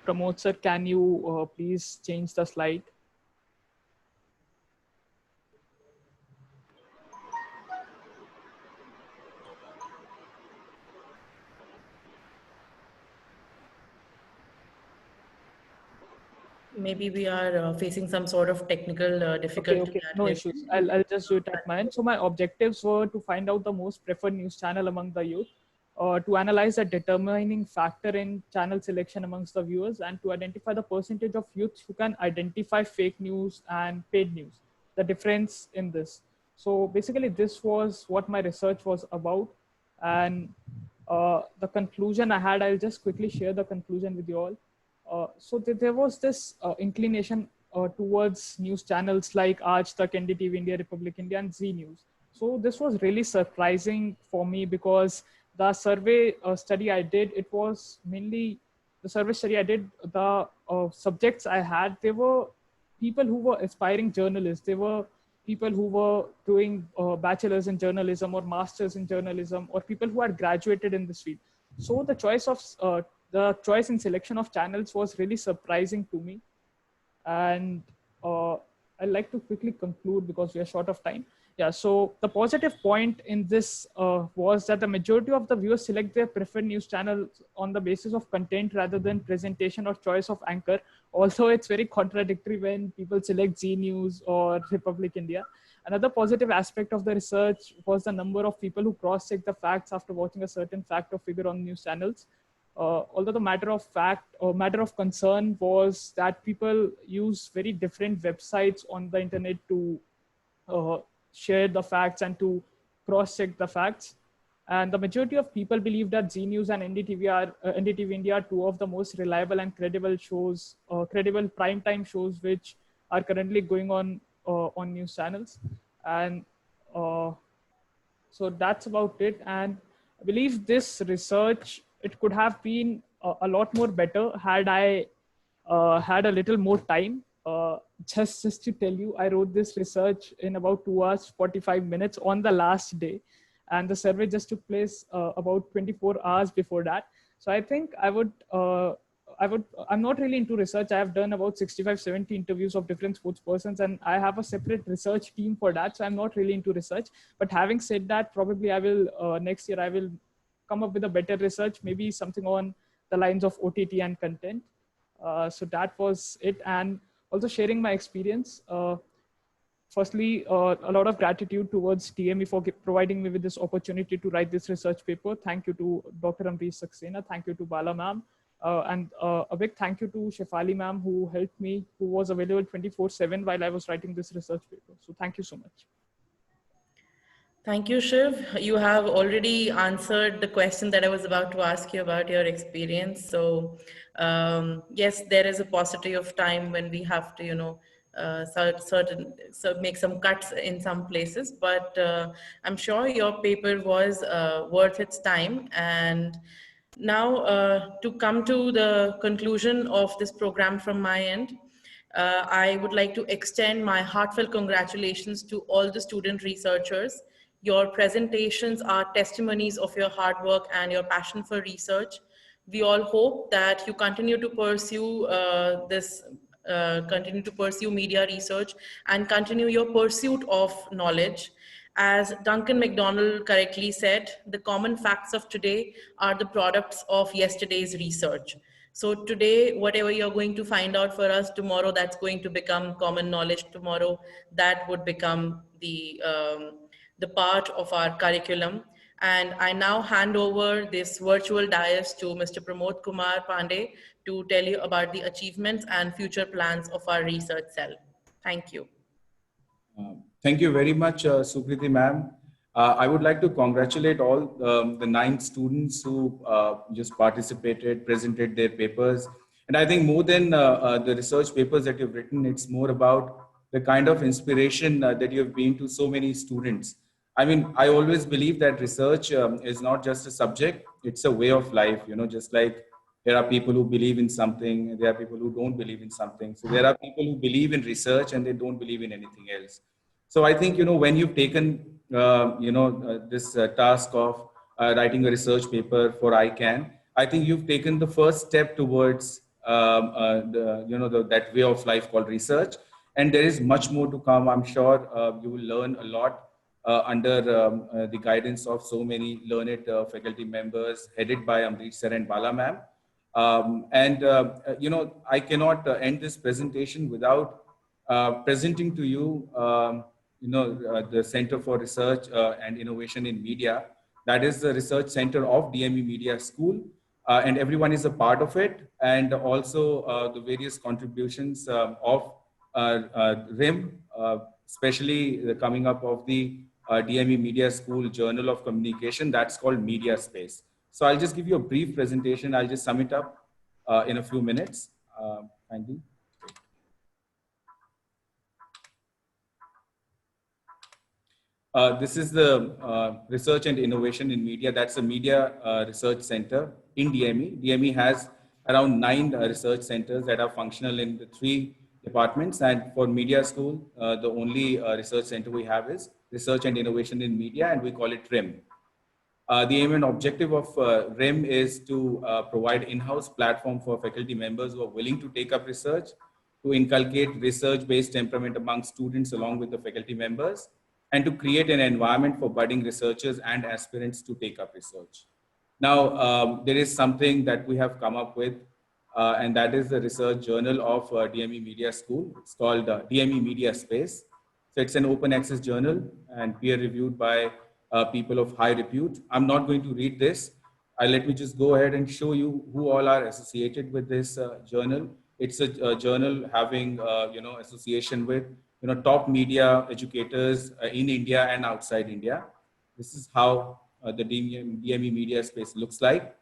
Pramod sir, can you please change the slide? Maybe we are facing some sort of technical difficulty. Okay, no issues. I'll just do it at my end. So my objectives were to find out the most preferred news channel among the youth, to analyze the determining factor in channel selection amongst the viewers, and to identify the percentage of youth who can identify fake news and paid news, the difference in this. So basically this was what my research was about. And the conclusion I had, I'll just quickly share the conclusion with you all. So there was this inclination towards news channels like Aaj Tak, NDTV India, Republic India, and Zee News. So this was really surprising for me, because the survey study I did, it was mainly the survey study I did, the subjects I had, they were people who were aspiring journalists. They were people who were doing bachelor's in journalism or master's in journalism, or people who had graduated in this field. So the choice and selection of channels was really surprising to me. And I'd like to quickly conclude because we are short of time. Yeah, so the positive point in this was that the majority of the viewers select their preferred news channel on the basis of content rather than presentation or choice of anchor. Also, it's very contradictory when people select Zee News or Republic India. Another positive aspect of the research was the number of people who cross-check the facts after watching a certain fact or figure on news channels. Although the matter of fact or matter of concern was that people use very different websites on the internet to share the facts and to cross-check the facts. And the majority of people believe that Zee News and NDTV India are two of the most reliable and credible shows, credible primetime shows which are currently going on news channels. And so that's about it. And I believe this research, it could have been a lot more better had I had a little more time. Just to tell you, I wrote this research in about 2 hours, 45 minutes on the last day. And the survey just took place about 24 hours before that. So I think I'm not really into research. I have done about 65, 70 interviews of different sports persons, and I have a separate research team for that. So I'm not really into research. But having said that, probably I will, next year, I will come up with a better research, maybe something on the lines of OTT and content. So that was it. And also sharing my experience. Firstly, a lot of gratitude towards DME for providing me with this opportunity to write this research paper. Thank you to Dr. Amrish Saxena. Thank you to Bala ma'am. And a big thank you to Shefali ma'am, who helped me, who was available 24/7 while I was writing this research paper. So thank you so much. Thank you, Shiv. You have already answered the question that I was about to ask you about your experience. So yes, there is a paucity of time when we have to, make some cuts in some places, but I'm sure your paper was worth its time. And now to come to the conclusion of this program from my end, I would like to extend my heartfelt congratulations to all the student researchers. Your presentations are testimonies of your hard work and your passion for research. We all hope that you continue to pursue media research and continue your pursuit of knowledge. As Duncan MacDonald correctly said, the common facts of today are the products of yesterday's research. So today, whatever you're going to find out for us tomorrow, that's going to become common knowledge tomorrow. That would become the part of our curriculum. And I now hand over this virtual dais to Mr. Pramod Kumar Pandey to tell you about the achievements and future plans of our research cell. Thank you. Thank you very much, Sukriti ma'am. I would like to congratulate all the 9 students who just participated, presented their papers. And I think more than the research papers that you've written, it's more about the kind of inspiration that you've been to so many students. I mean, I always believe that research is not just a subject, it's a way of life, just like there are people who believe in something, there are people who don't believe in something. So there are people who believe in research and they don't believe in anything else. So I think, when you've taken, this task of writing a research paper for ICANN, I think you've taken the first step towards that way of life called research. And there is much more to come. I'm sure you will learn a lot under the guidance of so many learned faculty members headed by Amrish sir and Bala ma'am. I cannot end this presentation without presenting to you, the Center for Research and Innovation in Media. That is the research center of DME Media School. And everyone is a part of it. And also the various contributions of RIM, especially the coming up of the DME Media School Journal of Communication, that's called Media Space. So I'll just give you a brief presentation. I'll just sum it up in a few minutes. Thank you. This is the Research and Innovation in Media. That's a media research center in DME. DME has around 9 research centers that are functional in the 3 departments. And for Media School, the only research center we have is Research and Innovation in Media, and we call it RIM. The aim and objective of RIM is to provide in-house platform for faculty members who are willing to take up research, to inculcate research-based temperament among students along with the faculty members, and to create an environment for budding researchers and aspirants to take up research. Now, there is something that we have come up with, and that is the research journal of DME Media School. It's called DME Media Space. So it's an open access journal and peer reviewed by people of high repute. I'm not going to read this. Let me just go ahead and show you who all are associated with this journal. It's a journal having, association with, top media educators in India and outside India. This is how the DME Media Space looks like.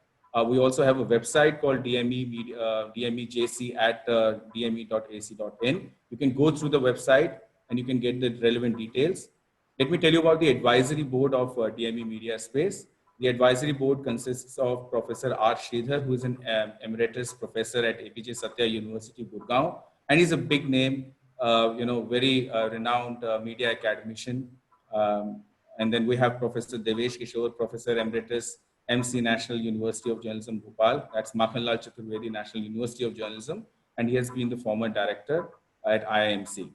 We also have a website called DMEJC at dme.ac.in. You can go through the website and you can get the relevant details. Let me tell you about the advisory board of DME Media Space. The advisory board consists of Professor R. Sridhar, who is an emeritus professor at APJ Satya University, Gurgaon, and he's a big name, very renowned media academician. And then we have Professor Devesh Kishore, Professor Emeritus, MC National University of Journalism, Bhopal. That's Makhanlal Chaturvedi National University of Journalism, and he has been the former director at IIMC.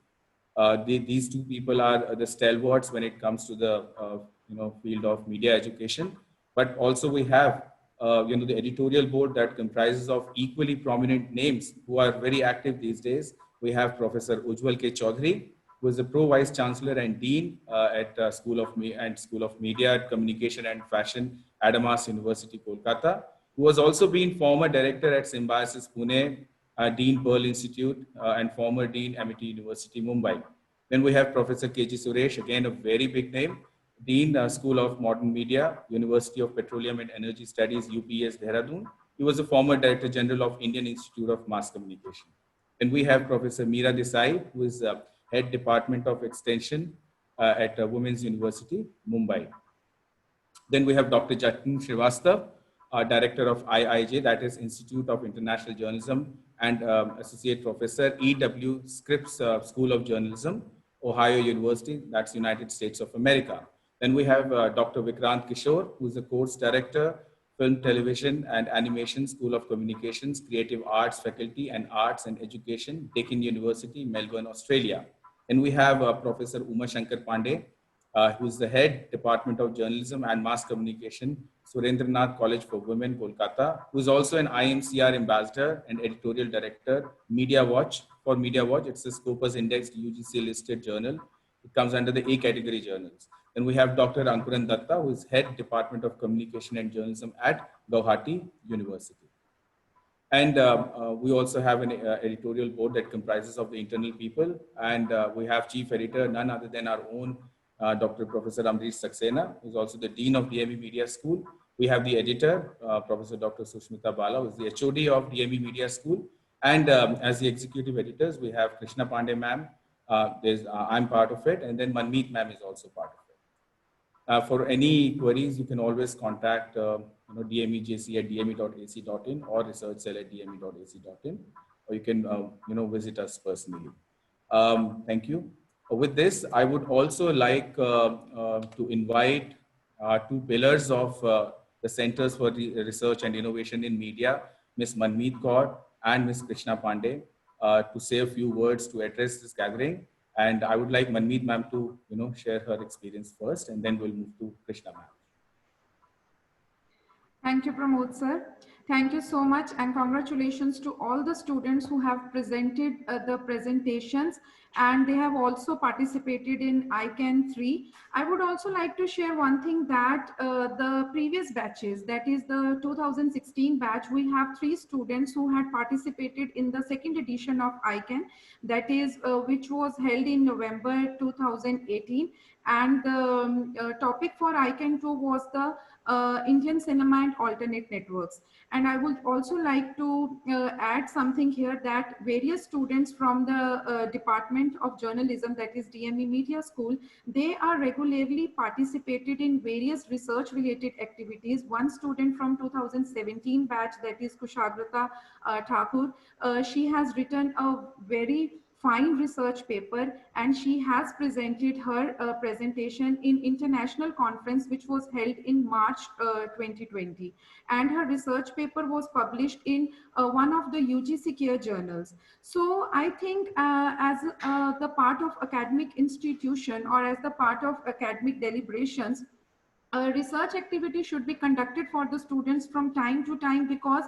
These 2 people are the stalwarts when it comes to the field of media education. But also we have the editorial board that comprises of equally prominent names who are very active these days. We have Professor Ujjwal K. Chaudhary, who is the Pro Vice Chancellor and Dean at School of Media, Communication and Fashion, Adamas University, Kolkata, who has also been former director at Symbiosis Pune, Dean Pearl Institute, and former Dean Amity University, Mumbai. Then we have Professor K.G. Suresh, again a very big name, Dean School of Modern Media, University of Petroleum and Energy Studies, UPS, Dehradun. He was a former Director General of Indian Institute of Mass Communication. Then we have Professor Meera Desai, who is Head Department of Extension at Women's University, Mumbai. Then we have Dr. Jatin Srivastav, Director of IIJ, that is Institute of International Journalism, and Associate Professor, E.W. Scripps School of Journalism, Ohio University, that's United States of America. Then we have Dr. Vikrant Kishore, who is the Course Director, Film, Television and Animation, School of Communications, Creative Arts Faculty and Arts and Education, Deakin University, Melbourne, Australia. Then we have Professor Uma Shankar Pandey, who is the Head Department of Journalism and Mass Communication, Surendranath College for Women, Kolkata, who is also an IMCR Ambassador and Editorial Director, Media Watch. For Media Watch, it's a Scopus Indexed UGC listed journal. It comes under the A category journals. Then we have Dr. Ankuran Datta, who is Head Department of Communication and Journalism at Gauhati University. And we also have an editorial board that comprises of the internal people. And we have Chief Editor, none other than our own Dr. Professor Amrish Saxena, who is also the Dean of DME Media School. We have the editor, Professor Dr. Sushmita Bala, who is the HOD of DME Media School. And as the executive editors, we have Krishna Pandey ma'am. I'm part of it. And then Manmeet ma'am is also part of it. For any queries, you can always contact dmejc@dme.ac.in or researchcell@dme.ac.in, or you can visit us personally. Thank you. With this, I would also like to invite 2 pillars of the Centers for Research and Innovation in Media, Ms. Manmeet Kaur and Ms. Krishna Pandey to say a few words to address this gathering. And I would like Manmeet ma'am to share her experience first, and then we'll move to Krishna ma'am. Thank you, Pramod sir. Thank you so much, and congratulations to all the students who have presented the presentations, and they have also participated in ICANN 3. I would also like to share one thing that the previous batches, that is the 2016 batch, we have 3 students who had participated in the second edition of ICANN, that is which was held in November 2018. And the topic for ICANN 2 was the Indian cinema and alternate networks. And I would also like to add something here, that various students from the Department of Journalism, that is DME Media School, they are regularly participated in various research related activities. One student from 2017 batch, that is Kushagrata Thakur, she has written a very fine research paper, and she has presented her presentation in international conference which was held in March 2020, and her research paper was published in one of the UGC Care journals. So I think as the part of academic institution, or as the part of academic deliberations, research activity should be conducted for the students from time to time, because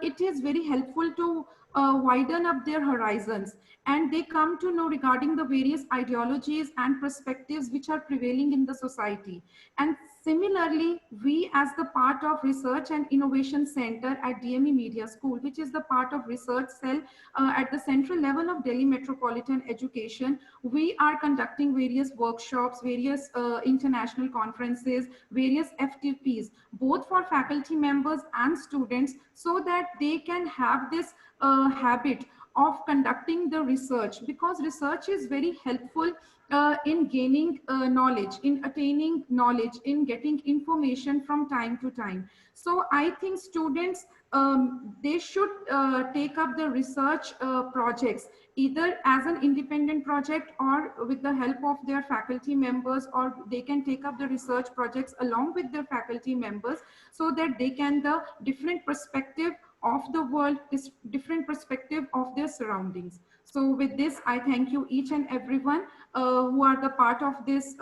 it is very helpful to widen up their horizons, and they come to know regarding the various ideologies and perspectives which are prevailing in the society. And similarly, we as the part of Research and Innovation Center at DME Media School, which is the part of research cell at the central level of Delhi Metropolitan Education, we are conducting various workshops, various international conferences, various FTPs, both for faculty members and students, so that they can have this habit of conducting the research, because research is very helpful in gaining knowledge, in attaining knowledge, in getting information from time to time. So I think students, they should take up the research projects either as an independent project or with the help of their faculty members, or they can take up the research projects along with their faculty members, so that they can the different perspective of the world, this different perspective of their surroundings. So with this, I thank you each and everyone who are the part of this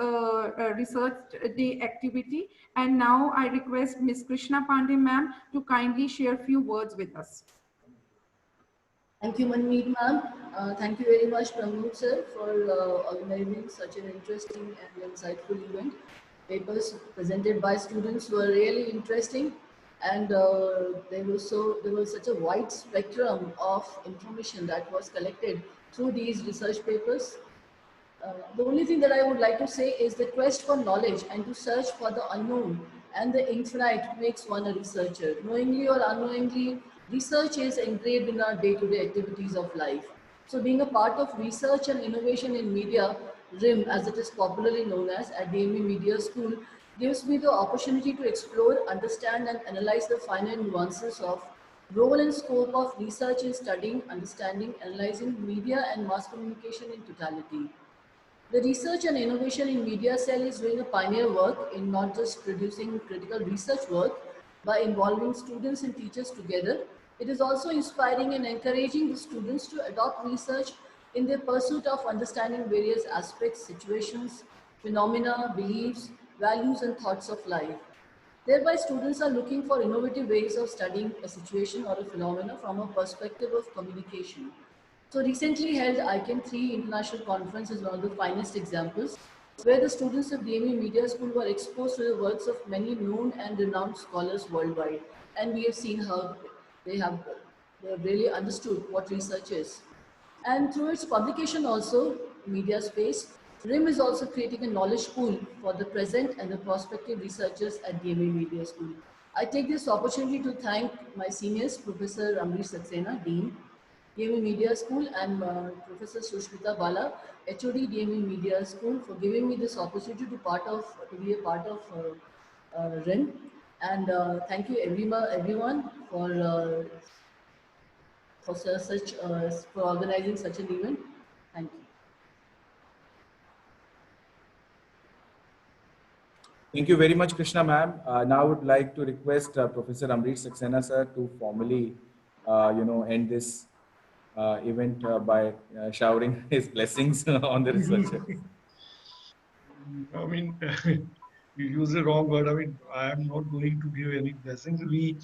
research day activity. And now I request Ms. Krishna Pandey ma'am to kindly share a few words with us. Thank you, Manmeet ma'am. Thank you very much, Pramod sir, for organizing such an interesting and insightful event. Papers presented by students were really interesting, and there was such a wide spectrum of information that was collected through these research papers. The only thing that I would like to say is the quest for knowledge and to search for the unknown and the infinite makes one a researcher. Knowingly or unknowingly, research is engraved in our day-to-day activities of life. So being a part of research and innovation in media, RIM as it is popularly known as at DME Media School, gives me the opportunity to explore, understand and analyze the finer nuances of role and scope of research in studying, understanding, analyzing media and mass communication in totality. The Research and Innovation in Media Cell is doing a pioneer work in not just producing critical research work by involving students and teachers together. It is also inspiring and encouraging the students to adopt research in their pursuit of understanding various aspects, situations, phenomena, beliefs, values and thoughts of life. Thereby, students are looking for innovative ways of studying a situation or a phenomena from a perspective of communication. So recently held ICANN 3 International Conference is one of the finest examples, where the students of DME Media School were exposed to the works of many known and renowned scholars worldwide. And we have seen how they have really understood what research is. And through its publication also, Media Space, RIM is also creating a knowledge pool for the present and the prospective researchers at DME Media School. I take this opportunity to thank my seniors, Professor Amrish Saxena, Dean, DME Media School, and Professor Sushmita Bala, HOD DME Media School, for giving me this opportunity to be a part of RIM. And thank you everyone for organizing such an event. Thank you. Thank you very much, Krishna ma'am. Now I would like to request Professor Amrish Saxena sir to formally end this event by showering his blessings on the researcher. I mean, you use the wrong word. I mean, I am not going to give any blessings. We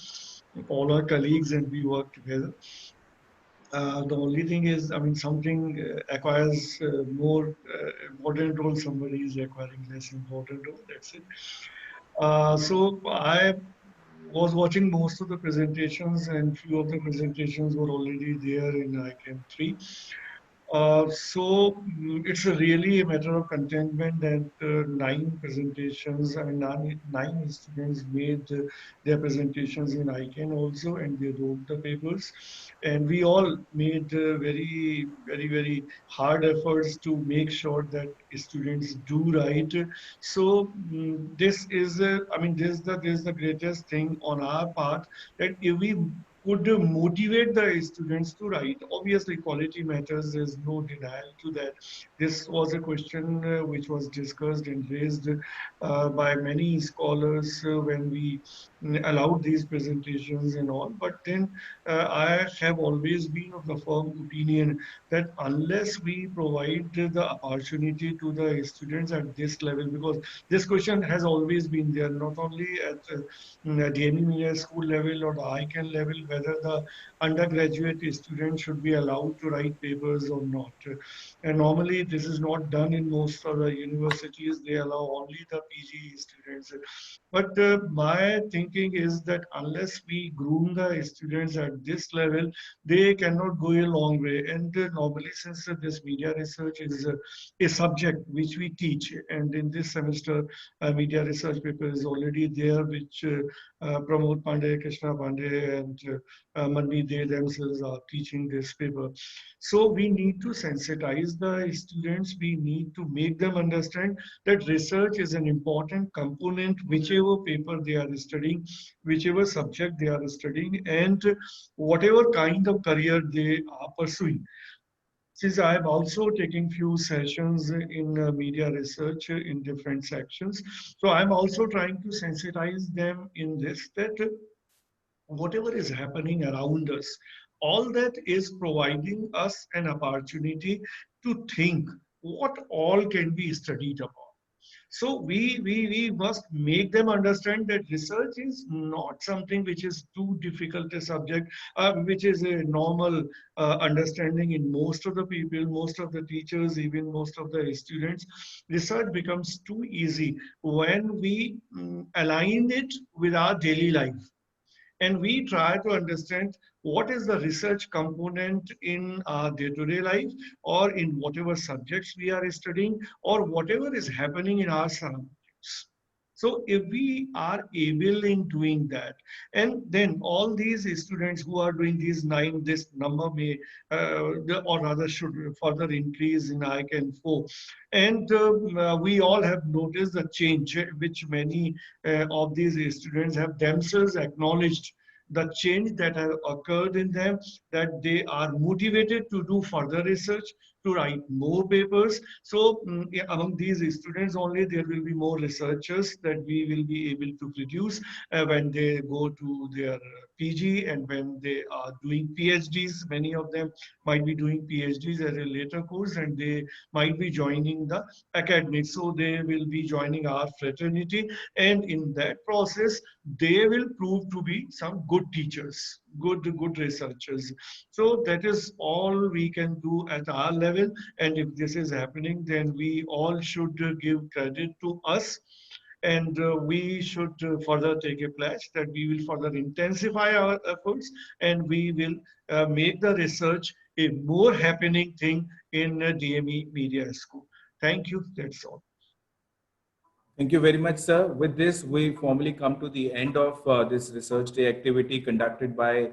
all are colleagues and we work together. The only thing is, I mean, something acquires more important role, somebody is acquiring less important role. That's it. So I was watching most of the presentations, and few of the presentations were already there in ICANN 3. It's really a matter of contentment that 9 presentations and 9 students made their presentations in ICANN also, and they wrote the papers. And we all made very hard efforts to make sure that students do write. So this is, this is the greatest thing on our part, that if we could motivate the students to write. Obviously, quality matters. There's no denial to that. This was a question which was discussed and raised by many scholars when we allowed these presentations and all. But then I have always been of the firm opinion that unless we provide the opportunity to the students at this level, because this question has always been there, not only at DME Media School level or the ICANN level, whether the undergraduate students should be allowed to write papers or not. And normally this is not done in most of the universities. They allow only the PG students. But my thinking is that unless we groom the students at this level, they cannot go a long way. And normally, since this media research is a subject which we teach, and in this semester, a media research paper is already there, which Pramod Pandey, Krishna Pandey, and Manvi, they themselves are teaching this paper. So we need to sensitize the students. We need to make them understand that research is an important component, whichever paper they are studying, whichever subject they are studying, and whatever kind of career they are pursuing. Since I have also taken few sessions in media research in different sections, so I'm also trying to sensitize them in this, that whatever is happening around us, all that is providing us an opportunity to think what all can be studied upon. So we must make them understand that research is not something which is too difficult a subject, which is a normal understanding in most of the people, most of the teachers, even most of the students. Research becomes too easy when we align it with our daily life. And we try to understand what is the research component in our day-to-day life, or in whatever subjects we are studying, or whatever is happening in our surroundings. So if we are able in doing that, and then all these students who are doing these 9, this number may, or rather should further increase in ICANN 4. And we all have noticed the change which many of these students have themselves acknowledged, the change that have occurred in them, that they are motivated to do further research, to write more papers. So among these students only, there will be more researchers that we will be able to produce when they go to their PG, and when they are doing PhDs. Many of them might be doing PhDs as a later course, and they might be joining the academy. So they will be joining our fraternity, and in that process, they will prove to be some good teachers, good researchers. So that is all we can do at our level. And if this is happening, then we all should give credit to us. And we should further take a pledge that we will further intensify our efforts, and we will make the research a more happening thing in DME Media School. Thank you. That's all. Thank you very much, sir. With this, we formally come to the end of this Research Day activity conducted by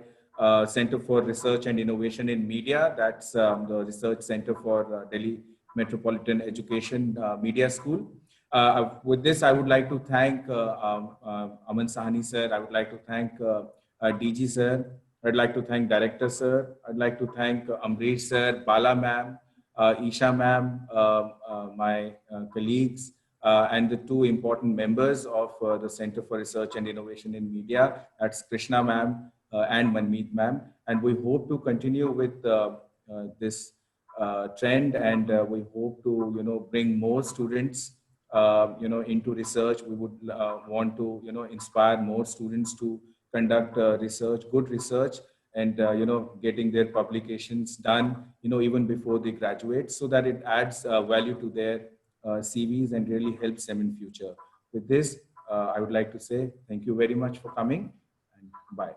Center for Research and Innovation in Media. That's the Research Center for Delhi Metropolitan Education Media School. With this, I would like to thank Aman Sahni sir. I would like to thank DG sir. I'd like to thank Director sir. I'd like to thank Amrish sir, Bala ma'am, Isha ma'am, my colleagues, and the 2 important members of the Center for Research and Innovation in Media. That's Krishna ma'am, and Manmeet ma'am. And we hope to continue with this trend, and we hope to, bring more students, into research. We would want to, inspire more students to conduct research, good research, and, getting their publications done, even before they graduate, so that it adds value to their CVs and really helps them in future. With this, I would like to say thank you very much for coming, and bye.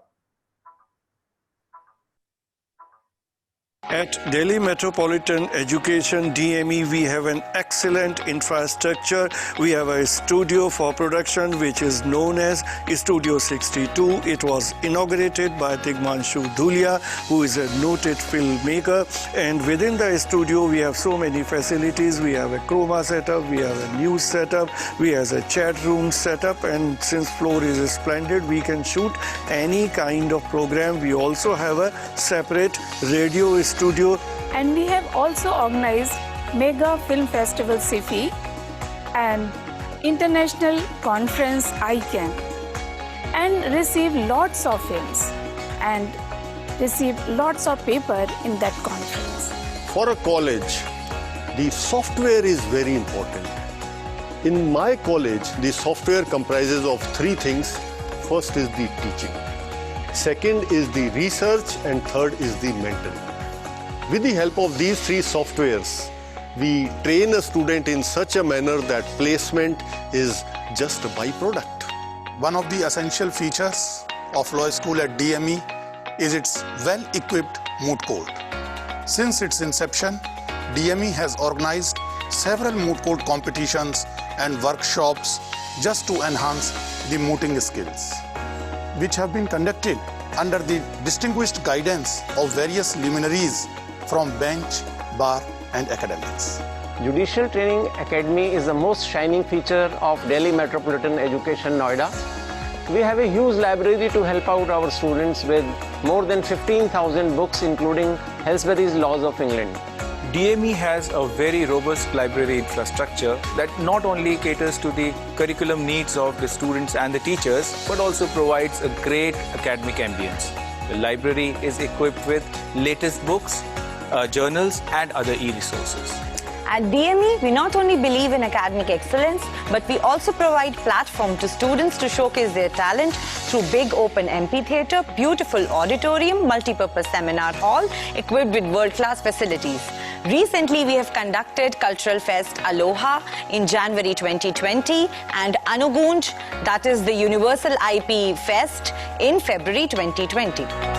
At Delhi Metropolitan Education DME, we have an excellent infrastructure. We have a studio for production which is known as Studio 62. It was inaugurated by Tigmanshu Dhulia, who is a noted filmmaker. And within the studio, we have so many facilities. We have a chroma setup, we have a news setup, we have a chat room setup, and since floor is splendid, we can shoot any kind of program. We also have a separate radio studio. And we have also organized Mega Film Festival SIFI and International Conference ICANN, and received lots of films and received lots of paper in that conference. For a college, the software is very important. In my college, the software comprises of three things. First is the teaching, second is the research, and third is the mentoring. With the help of these three softwares, we train a student in such a manner that placement is just a byproduct. One of the essential features of law school at DME is its well-equipped moot court. Since its inception, DME has organized several moot court competitions and workshops just to enhance the mooting skills, which have been conducted under the distinguished guidance of various luminaries from bench, bar, and academics. Judicial Training Academy is the most shining feature of Delhi Metropolitan Education, Noida. We have a huge library to help out our students with more than 15,000 books, including Halsbury's Laws of England. DME has a very robust library infrastructure that not only caters to the curriculum needs of the students and the teachers, but also provides a great academic ambience. The library is equipped with latest books, journals, and other e-resources. At DME, we not only believe in academic excellence, but we also provide platform to students to showcase their talent through big open amphitheatre, beautiful auditorium, multi-purpose seminar hall, equipped with world-class facilities. Recently, we have conducted Cultural Fest Aloha in January 2020 and Anugunj, that is the Universal IP Fest, in February 2020.